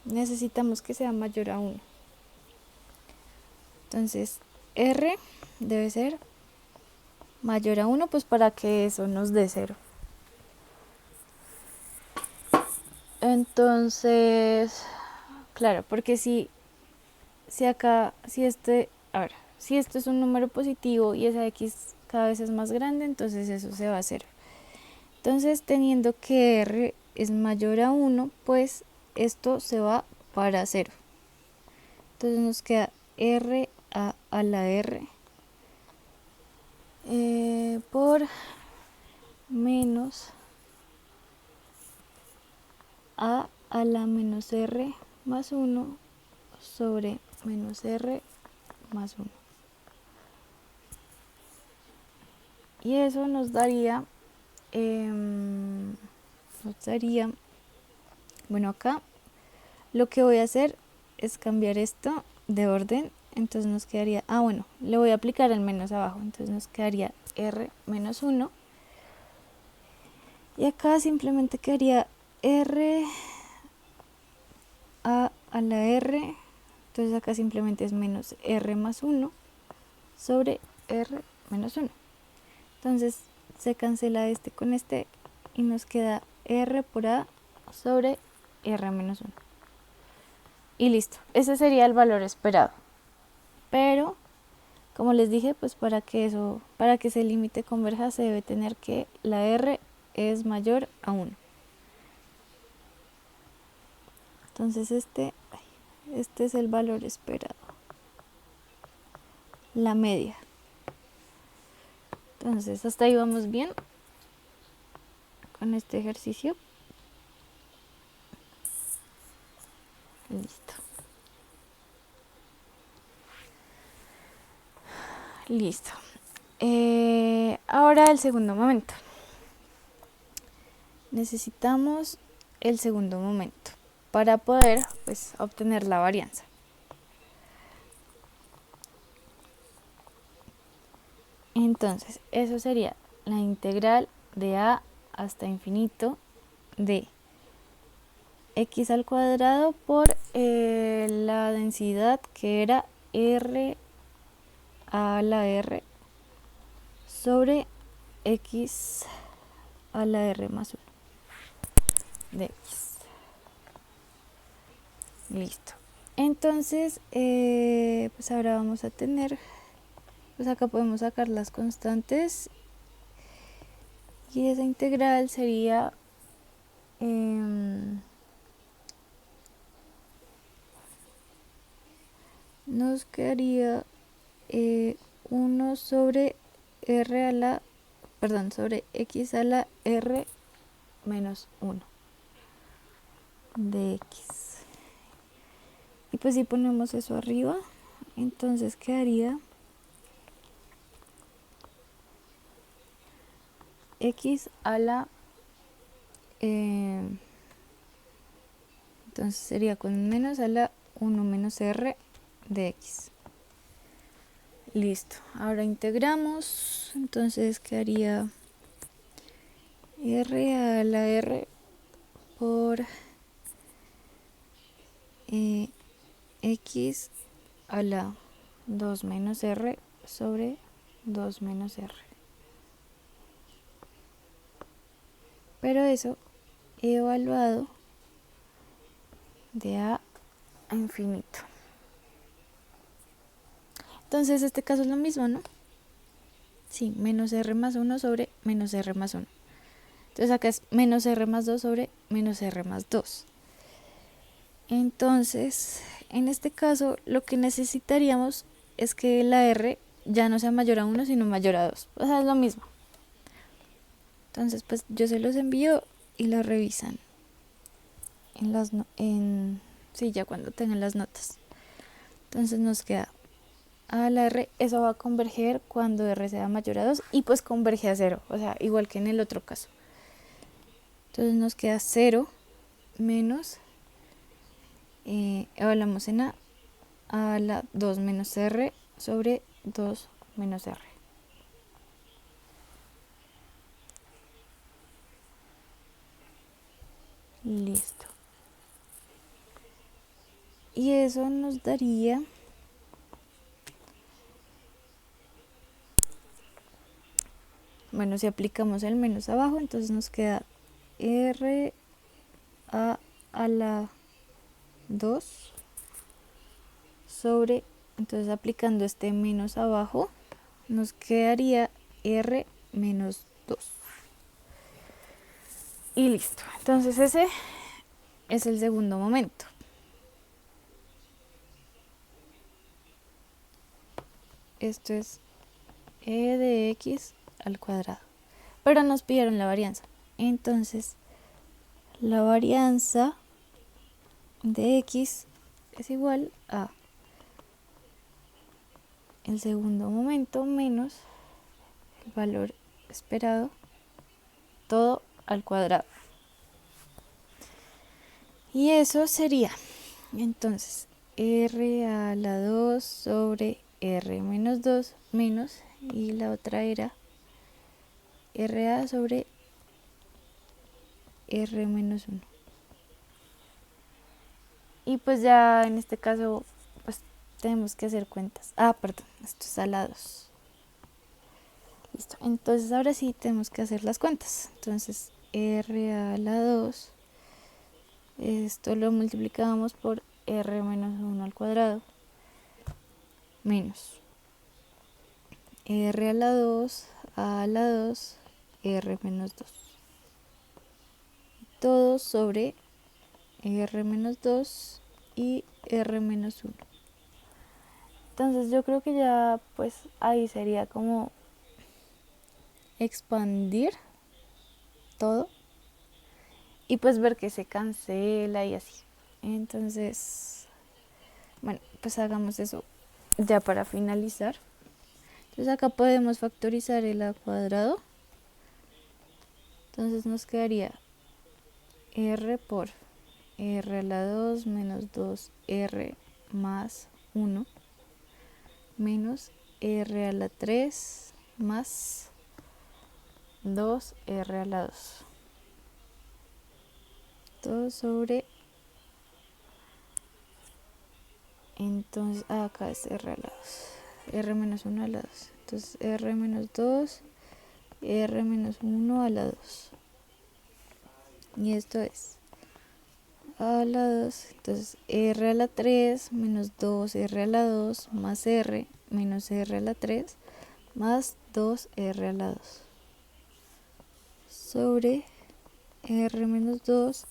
Necesitamos que sea mayor a 1. Entonces r debe ser mayor a 1 pues para que eso nos dé 0. Entonces, claro, porque si acá, si esto es un número positivo y esa x cada vez es más grande, entonces eso se va a hacer. Entonces, teniendo que r es mayor a 1, pues esto se va para 0. Entonces nos queda r a la r por menos a la menos r más 1 sobre menos r más 1. Y eso nos daría, bueno, acá lo que voy a hacer es cambiar esto de orden. Entonces nos quedaría, bueno, le voy a aplicar el menos abajo. Entonces nos quedaría r menos 1. Y acá simplemente quedaría r a la r. Entonces acá simplemente es menos r más 1 sobre r menos 1. Entonces se cancela este con este y nos queda r por a sobre r menos 1. Y listo, ese sería el valor esperado. Pero, como les dije, pues para que ese límite converja se debe tener que la r es mayor a 1. Entonces este es el valor esperado, la media. Entonces hasta ahí vamos bien con este ejercicio. Listo. Listo. Ahora el segundo momento. Necesitamos el segundo momento para poder pues obtener la varianza. Entonces, eso sería la integral de a hasta infinito de x al cuadrado por la densidad que era r a la r sobre x a la r más 1 de x. Listo. Entonces, pues ahora vamos a tener, pues acá podemos sacar las constantes y esa integral sería nos quedaría 1 sobre sobre x a la r menos 1 de x. Y pues si ponemos eso arriba, entonces quedaría x a la entonces sería con menos a la 1 menos r de x. Listo, ahora integramos, entonces quedaría r a la r por x a la 2 menos r sobre 2 menos r. Pero eso evaluado de a infinito. Entonces este caso es lo mismo, ¿no? Sí, menos r más 1 sobre menos r más 1. Entonces acá es menos r más 2 sobre menos r más 2. Entonces, en este caso, lo que necesitaríamos es que la r ya no sea mayor a 1, sino mayor a 2. O sea, es lo mismo. Entonces, pues yo se los envío y lo revisan sí, ya cuando tengan las notas. Entonces nos queda a la r, eso va a converger cuando r sea mayor a 2 y pues converge a 0, o sea, igual que en el otro caso. Entonces nos queda 0 menos, evaluamos en a la 2 menos r sobre 2 menos r. Listo. Y eso nos daría bueno, si aplicamos el menos abajo, entonces nos queda r a la 2 sobre, entonces aplicando este menos abajo, nos quedaría r menos 2. Y listo. Entonces ese es el segundo momento. Esto es e de x al cuadrado. Pero nos pidieron la varianza. Entonces, la varianza de x es igual a el segundo momento menos el valor esperado, todo al cuadrado. Y eso sería, entonces, r a la 2 sobre r menos 2 menos, y la otra era RA sobre R menos 1. Y pues ya en este caso pues tenemos que hacer cuentas. Perdón, esto es a la 2. Listo, entonces ahora sí tenemos que hacer las cuentas. Entonces R a la 2, esto lo multiplicamos por R menos 1 al cuadrado, menos R a la 2, R menos 2. Todo sobre R menos 2 y R menos 1. Entonces yo creo que ya pues ahí sería como expandir todo y pues ver que se cancela y así. Entonces, bueno, pues hagamos eso ya para finalizar. Entonces acá podemos factorizar el a cuadrado. Entonces nos quedaría r por r a la 2 menos 2r más 1 menos r a la 3 más 2r a la 2. Todo sobre, entonces acá es r a la 2, r menos 1 a la 2. Entonces r menos 2, r menos 1 a la 2. Y esto es a la 2, entonces r a la 3 menos 2r a la 2 más r menos r a la 3 más 2r a la 2 sobre r menos 2,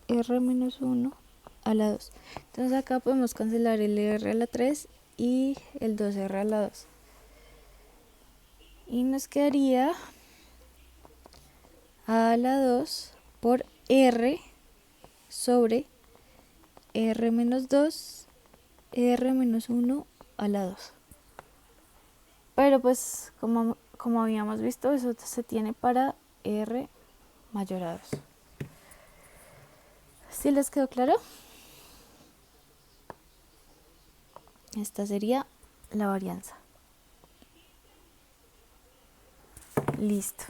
r menos 1 a la 2. Entonces acá podemos cancelar el r a la 3 y el 2r a la 2. Y nos quedaría a la 2 por r sobre r menos 2, r menos 1 a la 2. Pero pues como habíamos visto, eso se tiene para r mayor a 2. ¿Sí les quedó claro? Esta sería la varianza. Listo.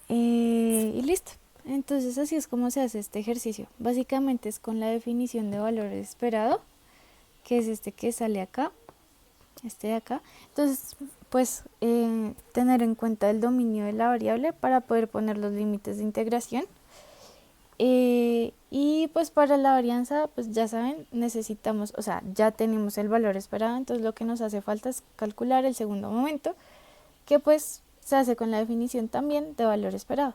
Y listo. Entonces así es como se hace este ejercicio. Básicamente es con la definición de valor esperado, que es este que sale acá. este de acá. Entonces, pues tener en cuenta el dominio de la variable para poder poner los límites de integración. Y pues para la varianza, pues ya saben, necesitamos, o sea, ya tenemos el valor esperado, entonces lo que nos hace falta es calcular el segundo momento, que pues se hace con la definición también de valor esperado.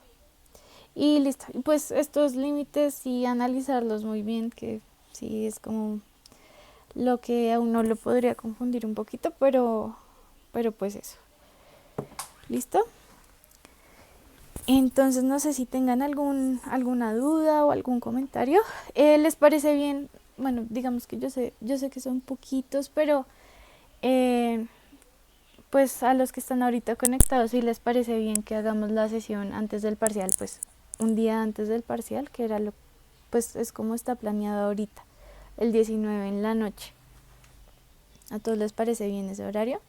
Y listo, y pues estos límites y analizarlos muy bien, que sí es como lo que a uno lo podría confundir un poquito, pero pues eso. ¿Listo? Entonces no sé si tengan alguna duda o algún comentario. ¿Les parece bien? Bueno, digamos que yo sé que son poquitos, pero pues a los que están ahorita conectados, si les parece bien que hagamos la sesión antes del parcial, pues un día antes del parcial, que era pues es como está planeado ahorita, el 19 en la noche. ¿A todos les parece bien ese horario?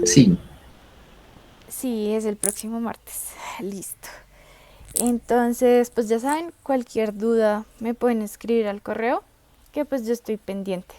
Sí, Sí, es el próximo martes. Listo. Entonces, pues ya saben, cualquier duda me pueden escribir al correo, que pues yo estoy pendiente.